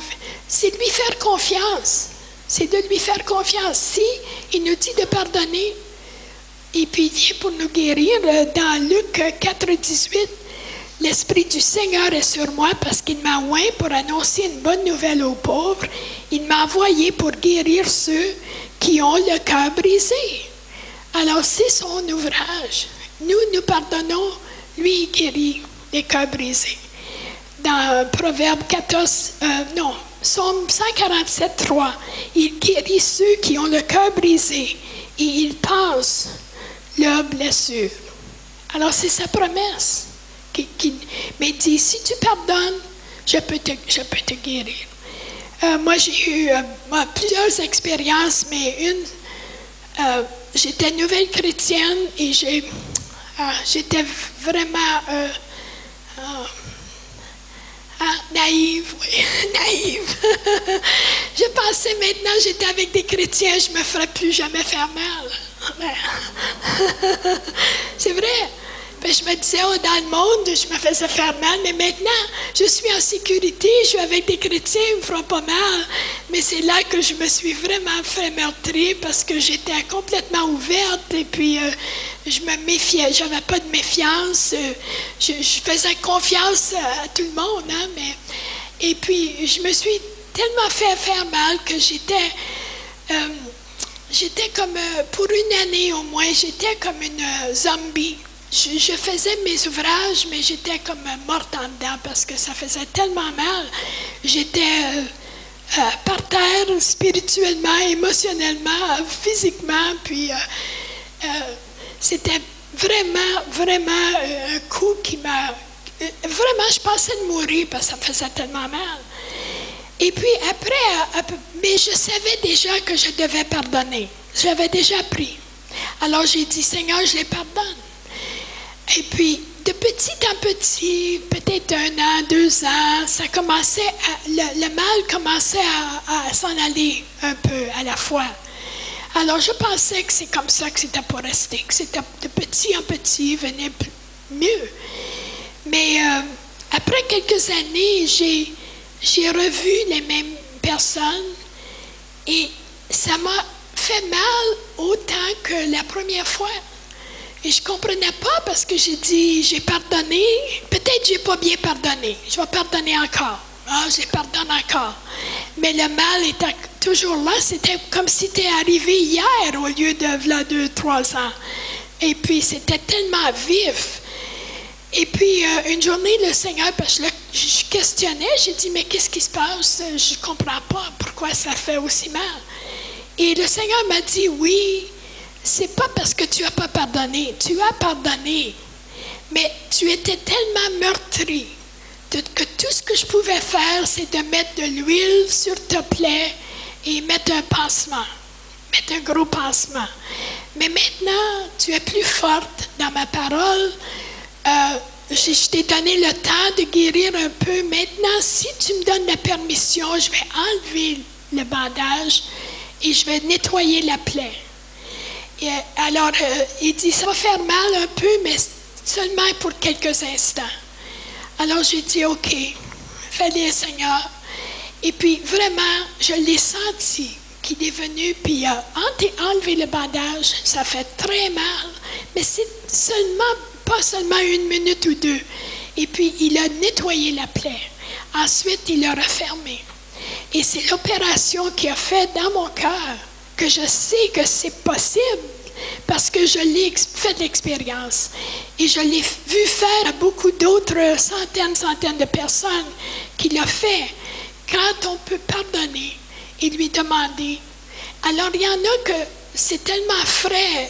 c'est de lui faire confiance. C'est de lui faire confiance. Si il nous dit de pardonner, et puis il vient pour nous guérir, dans Luc 4, 18, l'Esprit du Seigneur est sur moi parce qu'il m'a oint pour annoncer une bonne nouvelle aux pauvres. Il m'a envoyé pour guérir ceux qui ont le cœur brisé. Alors c'est son ouvrage. Nous pardonnons, lui il guérit les cœurs brisés. Dans Proverbe 14, Psaume 147, 3, il guérit ceux qui ont le cœur brisé et il passe leurs blessures. Alors c'est sa promesse. Mais il dit, si tu pardonnes, je peux te guérir. Moi, j'ai eu plusieurs expériences, mais j'étais nouvelle chrétienne et j'étais vraiment naïve, oui, naïve. Je pensais maintenant, j'étais avec des chrétiens, je ne me ferais plus jamais faire mal. C'est vrai. Ben, je me disais, dans le monde, je me faisais faire mal, mais maintenant, je suis en sécurité, je suis avec des chrétiens, ils me feront pas mal. Mais c'est là que je me suis vraiment fait meurtrir parce que j'étais complètement ouverte et puis je me méfiais, j'avais pas de méfiance. Je faisais confiance à tout le monde, hein, et puis je me suis tellement fait faire mal que j'étais comme, pour une année au moins, j'étais comme une zombie. Je faisais mes ouvrages, mais j'étais comme morte en dedans parce que ça faisait tellement mal. J'étais par terre spirituellement, émotionnellement, physiquement, puis c'était vraiment un coup qui m'a... Vraiment, je pensais de mourir parce que ça me faisait tellement mal. Et puis après, mais je savais déjà que je devais pardonner. J'avais déjà appris. Alors j'ai dit, Seigneur, je les pardonne. Et puis, de petit en petit, peut-être 1 an, 2 ans, le mal commençait à s'en aller un peu à la fois. Alors, je pensais que c'est comme ça que c'était pour rester, que c'était de petit en petit, venait mieux. Mais après quelques années, j'ai revu les mêmes personnes et ça m'a fait mal autant que la première fois. Et je ne comprenais pas parce que j'ai dit, j'ai pardonné, peut-être je n'ai pas bien pardonné, je vais pardonner encore. Ah, je pardonne encore. Mais le mal était toujours là, c'était comme si c'était arrivé hier au lieu de là, 2-3 ans. Et puis c'était tellement vif. Et puis une journée, le Seigneur, parce que je questionnais, j'ai dit, mais qu'est-ce qui se passe? Je ne comprends pas pourquoi ça fait aussi mal. Et le Seigneur m'a dit, oui, c'est pas parce que tu n'as pas pardonné. Tu as pardonné, mais tu étais tellement meurtri que tout ce que je pouvais faire, c'est de mettre de l'huile sur ta plaie et mettre un pansement, mettre un gros pansement. Mais maintenant, tu es plus forte dans ma parole. Je t'ai donné le temps de guérir un peu. Maintenant, si tu me donnes la permission, je vais enlever le bandage et je vais nettoyer la plaie. Et alors, il dit, ça va faire mal un peu, mais seulement pour quelques instants. Alors, j'ai dit, OK, fais-le, Seigneur. Et puis, vraiment, je l'ai senti qu'il est venu, puis il a enlevé le bandage. Ça fait très mal, mais c'est pas seulement 1 minute ou 2. Et puis, il a nettoyé la plaie. Ensuite, il l'a refermée. Et c'est l'opération qu'il a faite dans mon cœur, que je sais que c'est possible, parce que je l'ai fait de l'expérience. Et je l'ai vu faire à beaucoup d'autres centaines de personnes qui l'ont fait. Quand on peut pardonner et lui demander. Alors, il y en a que c'est tellement frais,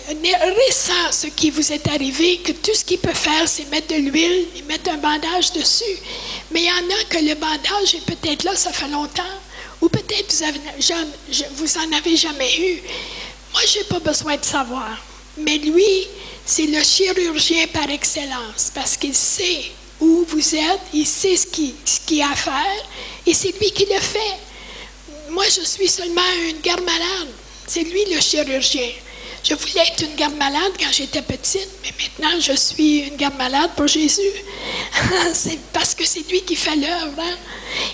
récent ce qui vous est arrivé, que tout ce qu'il peut faire, c'est mettre de l'huile et mettre un bandage dessus. Mais il y en a que le bandage est peut-être là, ça fait longtemps, ou peut-être vous en avez jamais eu. Moi, je n'ai pas besoin de savoir. Mais lui, c'est le chirurgien par excellence, parce qu'il sait où vous êtes, il sait ce qu'il y a à faire, et c'est lui qui le fait. Moi, je suis seulement une garde-malade. C'est lui le chirurgien. Je voulais être une garde-malade quand j'étais petite, mais maintenant, je suis une garde-malade pour Jésus. C'est parce que c'est lui qui fait l'œuvre. Hein?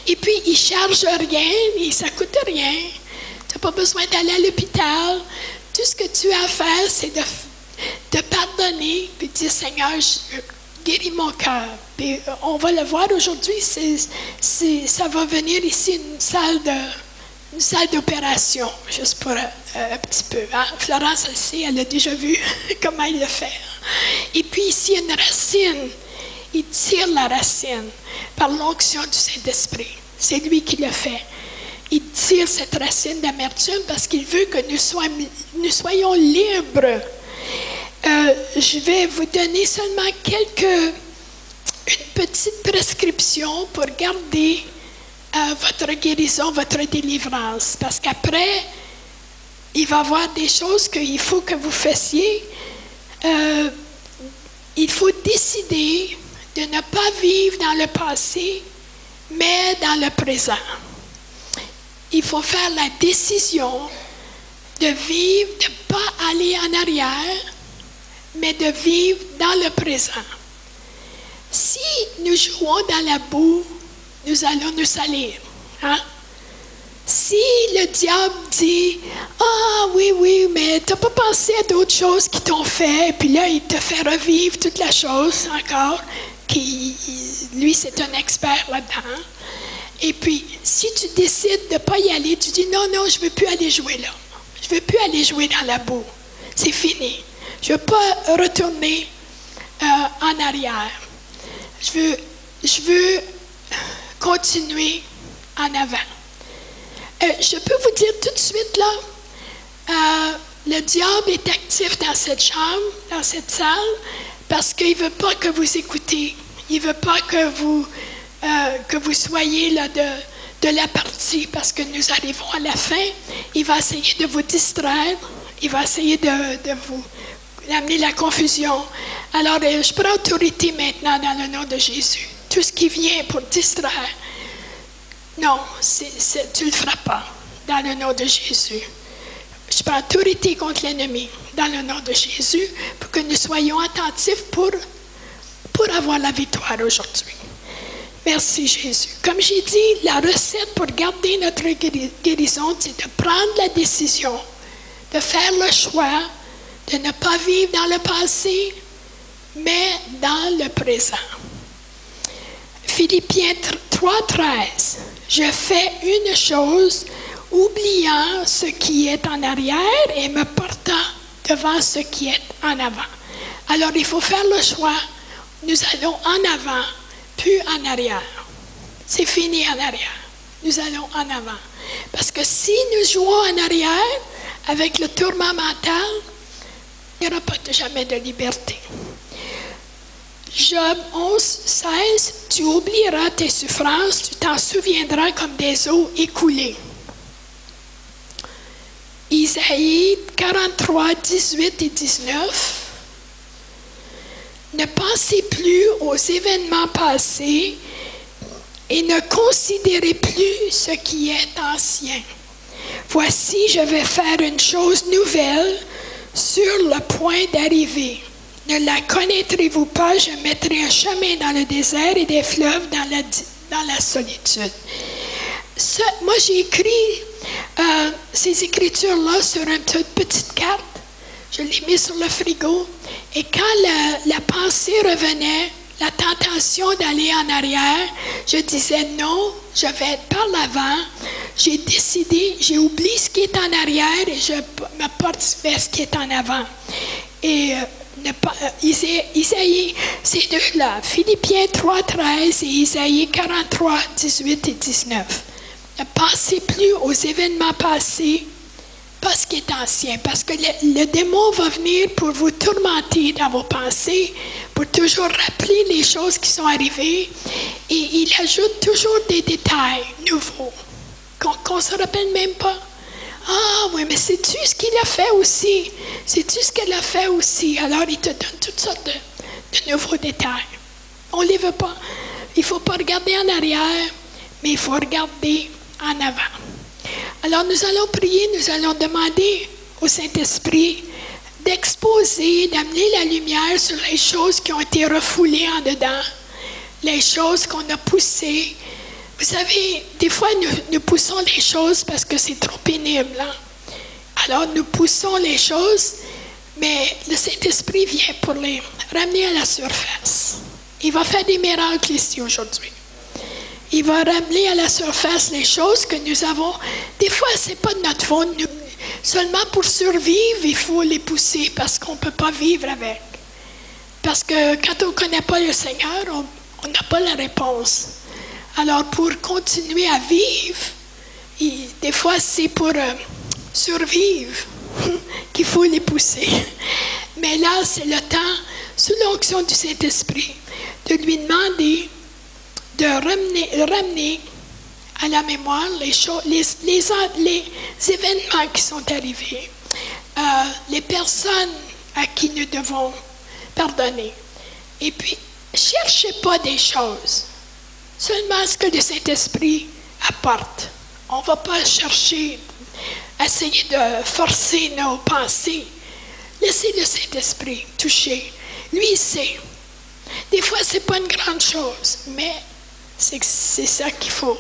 Et puis, il ne charge rien, et ça ne coûte rien. Tu n'as pas besoin d'aller à l'hôpital. Tout ce que tu as à faire, c'est de pardonner, puis de dire, Seigneur, guéris mon cœur. Puis on va le voir aujourd'hui, ça va venir ici, une salle d'opération, juste pour un petit peu. Hein? Florence, elle sait, elle a déjà vu comment il le fait. Et puis ici, une racine. Il tire la racine par l'onction du Saint-Esprit. C'est lui qui le fait. Il tire cette racine d'amertume parce qu'il veut que nous soyons libres. Je vais vous donner seulement une petite prescription pour garder votre guérison, votre délivrance. Parce qu'après, il va y avoir des choses qu'il faut que vous fassiez. Il faut décider de ne pas vivre dans le passé, mais dans le présent. Il faut faire la décision de vivre, de ne pas aller en arrière, mais de vivre dans le présent. Si nous jouons dans la boue, nous allons nous salir. Hein? Si le diable dit « Ah oui, mais tu n'as pas pensé à d'autres choses qui t'ont fait, puis là, il te fait revivre toute la chose encore, lui, c'est un expert là-dedans. Et puis, si tu décides de ne pas y aller, tu dis « Non, je ne veux plus aller jouer là. Je ne veux plus aller jouer dans la boue. C'est fini. Je ne veux pas retourner en arrière. Je veux continuer en avant. » Je peux vous dire tout de suite, là, le diable est actif dans cette chambre, dans cette salle, parce qu'il ne veut pas que vous écoutez. Il ne veut pas que vous soyez là de la partie, parce que nous arrivons à la fin. Il va essayer de vous distraire. Il va essayer de vous d'amener la confusion. Alors, je prends autorité maintenant dans le nom de Jésus. Tout ce qui vient pour distraire, non, tu ne le feras pas dans le nom de Jésus. Je prends autorité contre l'ennemi dans le nom de Jésus pour que nous soyons attentifs pour avoir la victoire aujourd'hui. Merci Jésus. Comme j'ai dit, la recette pour garder notre guérison, c'est de prendre la décision, de faire le choix, de ne pas vivre dans le passé, mais dans le présent. Philippiens 3,13. Je fais une chose, oubliant ce qui est en arrière et me portant devant ce qui est en avant. Alors, il faut faire le choix. Nous allons en avant, puis en arrière. C'est fini en arrière. Nous allons en avant. Parce que si nous jouons en arrière, avec le tourment mental, il n'y aura pas jamais de liberté. Job 11,16. Tu oublieras tes souffrances, tu t'en souviendras comme des eaux écoulées. Isaïe 43,18 et 19. Ne pensez plus aux événements passés et ne considérez plus ce qui est ancien. Voici, je vais faire une chose nouvelle sur le point d'arriver. Ne la connaîtrez-vous pas? Je mettrai un chemin dans le désert et des fleuves dans la solitude. Moi, j'ai écrit ces écritures-là sur une petite carte. Je l'ai mis sur le frigo. Et quand la pensée revenait, la tentation d'aller en arrière, je disais non, je vais être par l'avant. J'ai décidé, j'ai oublié ce qui est en arrière et je me porte vers ce qui est en avant. Et Isaïe, ces deux-là, Philippiens 3,13 et Isaïe 43,18 et 19. Ne pensez plus aux événements passés, pas ce qui est ancien, parce que le démon va venir pour vous tourmenter dans vos pensées, pour toujours rappeler les choses qui sont arrivées, et il ajoute toujours des détails nouveaux, qu'on ne se rappelle même pas. Ah oui, mais sais-tu ce qu'il a fait aussi? Sais-tu ce qu'elle a fait aussi? Alors, il te donne toutes sortes de nouveaux détails. On ne les veut pas. Il ne faut pas regarder en arrière, mais il faut regarder en avant. Alors, nous allons prier, nous allons demander au Saint-Esprit d'exposer, d'amener la lumière sur les choses qui ont été refoulées en dedans, les choses qu'on a poussées. Vous savez, des fois, nous poussons les choses parce que c'est trop pénible. Hein? Alors, nous poussons les choses, mais le Saint-Esprit vient pour les ramener à la surface. Il va faire des miracles ici aujourd'hui. Il va ramener à la surface les choses que nous avons. Des fois, ce n'est pas de notre faute. Seulement pour survivre, il faut les pousser parce qu'on ne peut pas vivre avec. Parce que quand on ne connaît pas le Seigneur, on n'a pas la réponse. Alors, pour continuer à vivre, des fois, c'est pour survivre qu'il faut les pousser. Mais là, c'est le temps, sous l'onction du Saint-Esprit, de lui demander de ramener à la mémoire les événements qui sont arrivés, les personnes à qui nous devons pardonner. Et puis, cherchez pas des choses, seulement ce que le Saint-Esprit apporte. On ne va pas chercher, essayer de forcer nos pensées. Laissez le Saint-Esprit toucher. Lui, il sait. Des fois, ce n'est pas une grande chose, mais c'est ça qu'il faut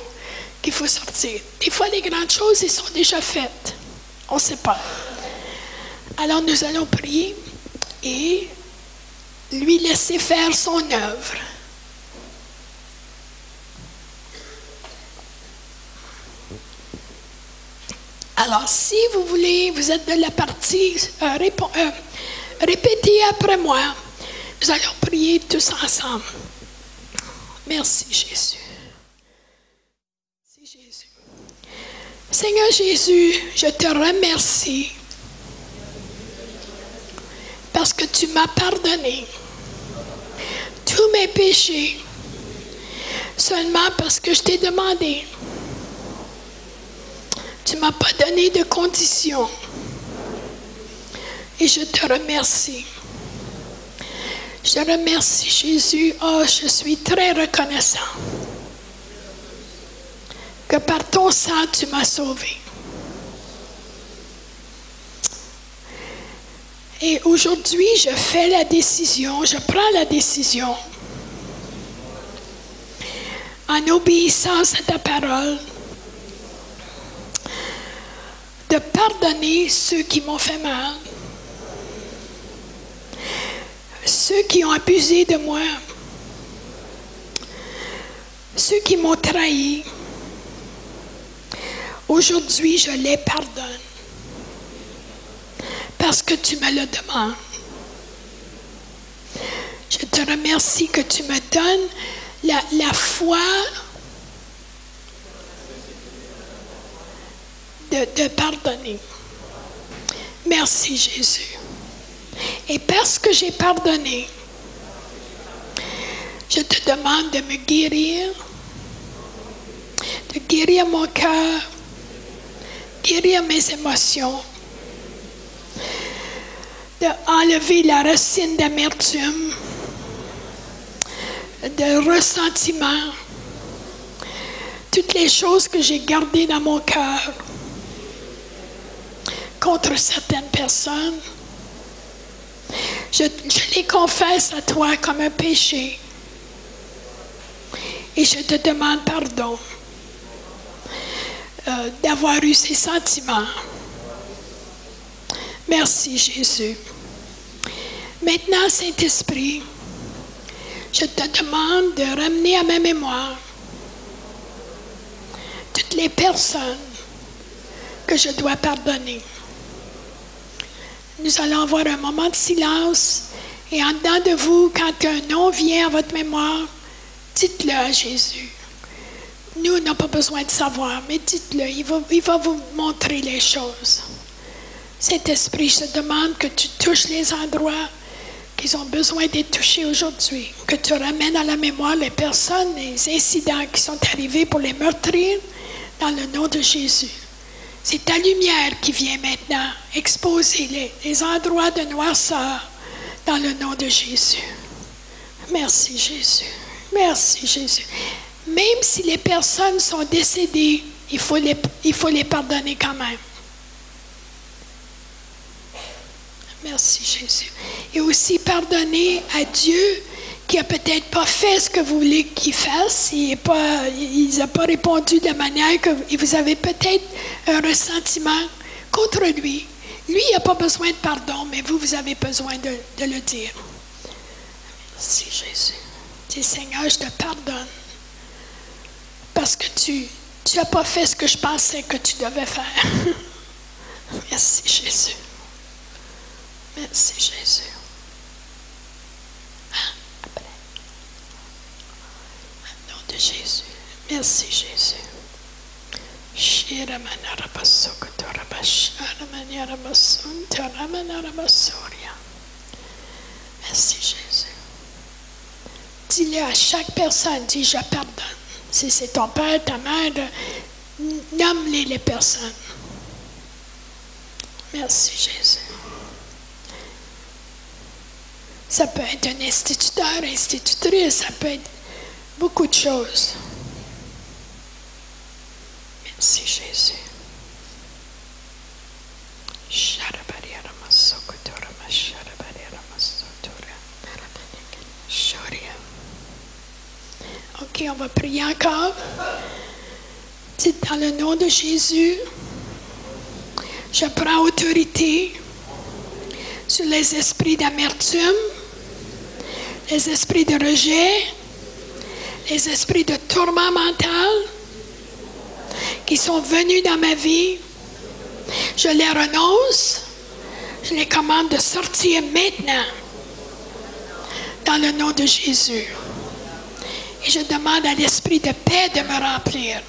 sortir. Des fois, les grandes choses, elles sont déjà faites. On ne sait pas. Alors, nous allons prier et lui laisser faire son œuvre. Alors, si vous voulez, vous êtes de la partie, répétez après moi. Nous allons prier tous ensemble. Merci Jésus. Merci Jésus. Seigneur Jésus, je te remercie parce que tu m'as pardonné tous mes péchés seulement parce que je t'ai demandé. Tu ne m'as pas donné de conditions. Et je te remercie. Je te remercie, Jésus. Oh, je suis très reconnaissant que par ton sang, tu m'as sauvé. Et aujourd'hui, je fais la décision, je prends la décision, en obéissance à ta parole, de pardonner ceux qui m'ont fait mal, ceux qui ont abusé de moi, ceux qui m'ont trahi. Aujourd'hui, je les pardonne parce que tu me le demandes. Je te remercie que tu me donnes la foi de pardonner. Merci Jésus. Et parce que j'ai pardonné, je te demande de me guérir, de guérir mon cœur, guérir mes émotions, de enlever la racine d'amertume, de ressentiment, toutes les choses que j'ai gardées dans mon cœur contre certaines personnes. Je les confesse à toi comme un péché et je te demande pardon d'avoir eu ces sentiments. Merci Jésus. Maintenant, Saint-Esprit, je te demande de ramener à ma mémoire toutes les personnes que je dois pardonner. Nous allons avoir un moment de silence et en dedans de vous, quand un nom vient à votre mémoire, dites-le à Jésus. Nous, on n'a pas besoin de savoir, mais dites-le, il va vous montrer les choses. Saint-Esprit, je te demande que tu touches les endroits qui ont besoin d'être touchés aujourd'hui, que tu ramènes à la mémoire les personnes, les incidents qui sont arrivés pour les meurtrir dans le nom de Jésus. C'est ta lumière qui vient maintenant exposer les endroits de noirceur dans le nom de Jésus. Merci Jésus. Merci Jésus. Même si les personnes sont décédées, il faut les pardonner quand même. Merci Jésus. Et aussi pardonner à Dieu qui n'a peut-être pas fait ce que vous voulez qu'il fasse. Il n'a pas répondu de la manière que vous avez peut-être un ressentiment contre lui. Lui, il n'a pas besoin de pardon, mais vous avez besoin de le dire. Merci Jésus. Dis Seigneur, je te pardonne parce que tu n'as pas fait ce que je pensais que tu devais faire. Merci Jésus. Merci Jésus. Après. Au nom de Jésus. Merci Jésus. Merci Jésus. Dis-le à chaque personne, dis je pardonne. Si c'est ton père, ta mère, nomme-les les personnes. Merci Jésus. Ça peut être un instituteur, institutrice, ça peut être beaucoup de choses. Merci Jésus. OK, on va prier encore. Dites dans le nom de Jésus, je prends autorité sur les esprits d'amertume, les esprits de rejet, les esprits de tourment mental qui sont venus dans ma vie. Je les renonce. Je les commande de sortir maintenant dans le nom de Jésus. Et je demande à l'esprit de paix de me remplir.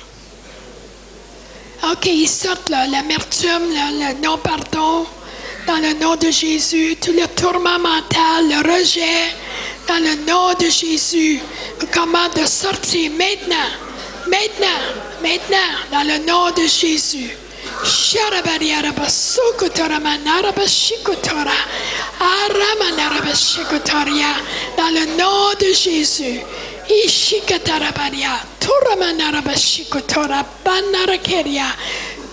OK, ils sortent là, l'amertume, le non-pardon, dans le nom de Jésus. Tout le tourment mental, le rejet, dans le nom de Jésus. Je commande de sortir maintenant, dans le nom de Jésus. Dans le nom de Jésus.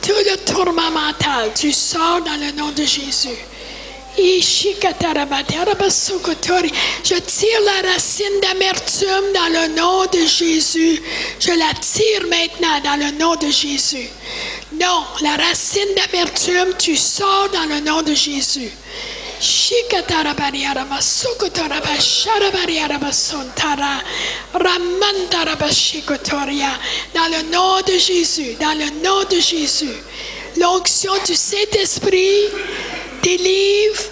Tout le tourment mental, tu sors dans le nom de Jésus. Je tire la racine d'amertume dans le nom de Jésus. Je la tire maintenant dans le nom de Jésus. Non, la racine d'amertume, tu sors dans le nom de Jésus. Dans le nom de Jésus, dans le nom de Jésus, l'onction du Saint-Esprit délivre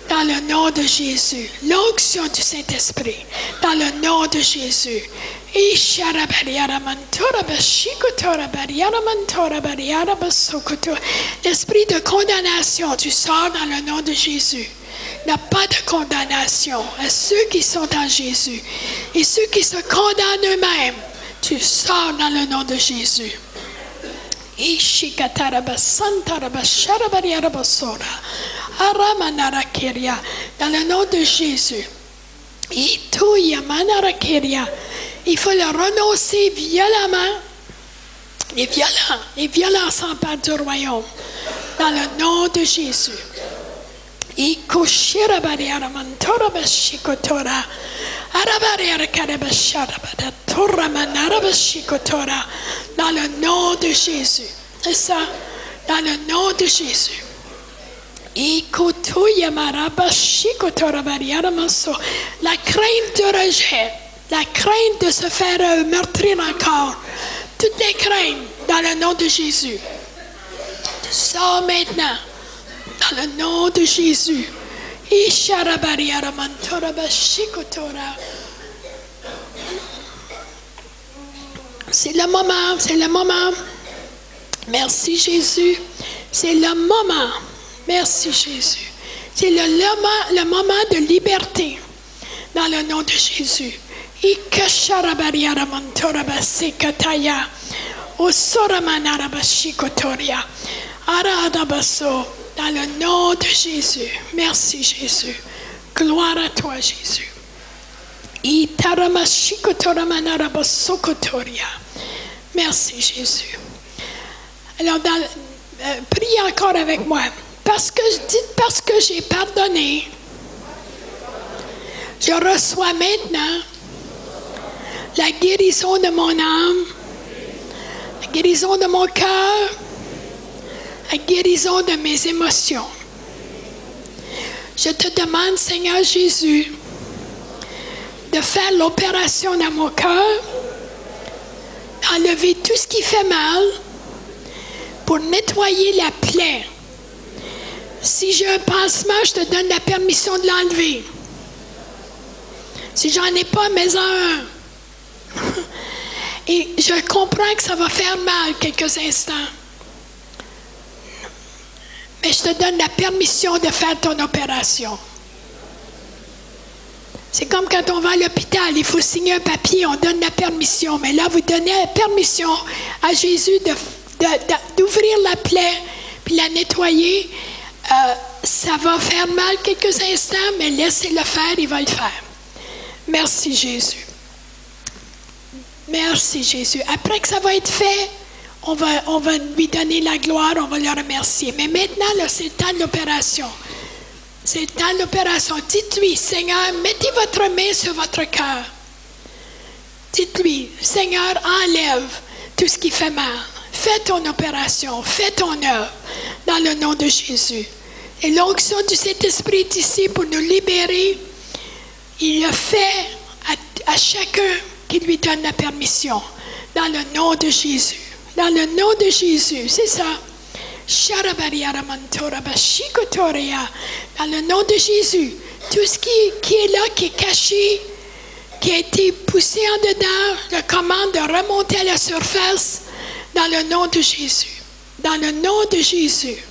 dans le nom de Jésus. L'onction du Saint-Esprit dans le nom de Jésus. L'esprit de condamnation, tu sors dans le nom de Jésus. Il n'y a pas de condamnation à ceux qui sont en Jésus. Et ceux qui se condamnent eux-mêmes, tu sors dans le nom de Jésus. Dans le nom de Jésus. Il faut le renoncer violemment. Les violents s'emparent du royaume. Dans le nom de Jésus. Dans le nom de Jésus. C'est ça. Dans le nom de Jésus. La crainte de rejet. La crainte de se faire meurtrir encore. Toutes les craintes dans le nom de Jésus. Tu sors maintenant. Dans le nom de Jésus. C'est le moment, c'est le moment. Merci Jésus. C'est le moment. Merci Jésus. C'est le moment de liberté. Dans le nom de Jésus. Dans le nom de Jésus. Merci Jésus. Gloire à toi Jésus. Merci Jésus. Alors, priez encore avec moi. Parce que j'ai pardonné, je reçois maintenant la guérison de mon âme, la guérison de mon cœur, la guérison de mes émotions. Je te demande, Seigneur Jésus, de faire l'opération dans mon cœur, d'enlever tout ce qui fait mal pour nettoyer la plaie. Si j'ai un pansement, je te donne la permission de l'enlever. Si j'en ai pas, mets-en un. Et je comprends que ça va faire mal quelques instants. Mais je te donne la permission de faire ton opération. C'est comme quand on va à l'hôpital, il faut signer un papier, on donne la permission. Mais là, vous donnez la permission à Jésus d'ouvrir la plaie puis la nettoyer. Ça va faire mal quelques instants, mais laissez-le faire, il va le faire. Merci Jésus. Merci Jésus. Après que ça va être fait, on va lui donner la gloire, on va le remercier. Mais maintenant, là, c'est le temps de l'opération. C'est le temps de l'opération. Dites-lui, Seigneur, mettez votre main sur votre cœur. Dites-lui, Seigneur, enlève tout ce qui fait mal. Fais ton opération, fais ton œuvre dans le nom de Jésus. Et l'onction du Saint-Esprit est ici pour nous libérer. Il le fait à chacun qui lui donne la permission. Dans le nom de Jésus. Dans le nom de Jésus. C'est ça. Dans le nom de Jésus. Tout ce qui est là, qui est caché, qui a été poussé en dedans, le commande de remonter à la surface. Dans le nom de Jésus. Dans le nom de Jésus.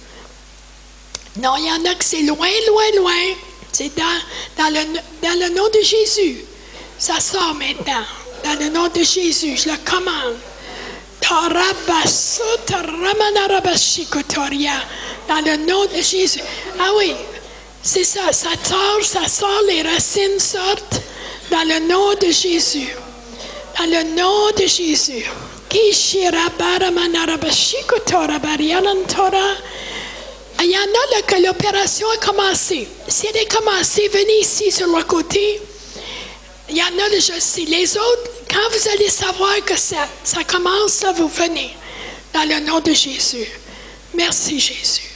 Non, il y en a que c'est loin, loin, loin. C'est dans le nom de Jésus. Ça sort maintenant. Dans le nom de Jésus, je le commande. Dans le nom de Jésus. Ah oui, c'est ça. Ça sort, les racines sortent. Dans le nom de Jésus. Dans le nom de Jésus. Il y en a là, que l'opération a commencé. Si elle est commencée, venez ici sur le côté. Il y en a, je sais. Les autres, quand vous allez savoir que ça commence, là, vous venez. Dans le nom de Jésus. Merci Jésus.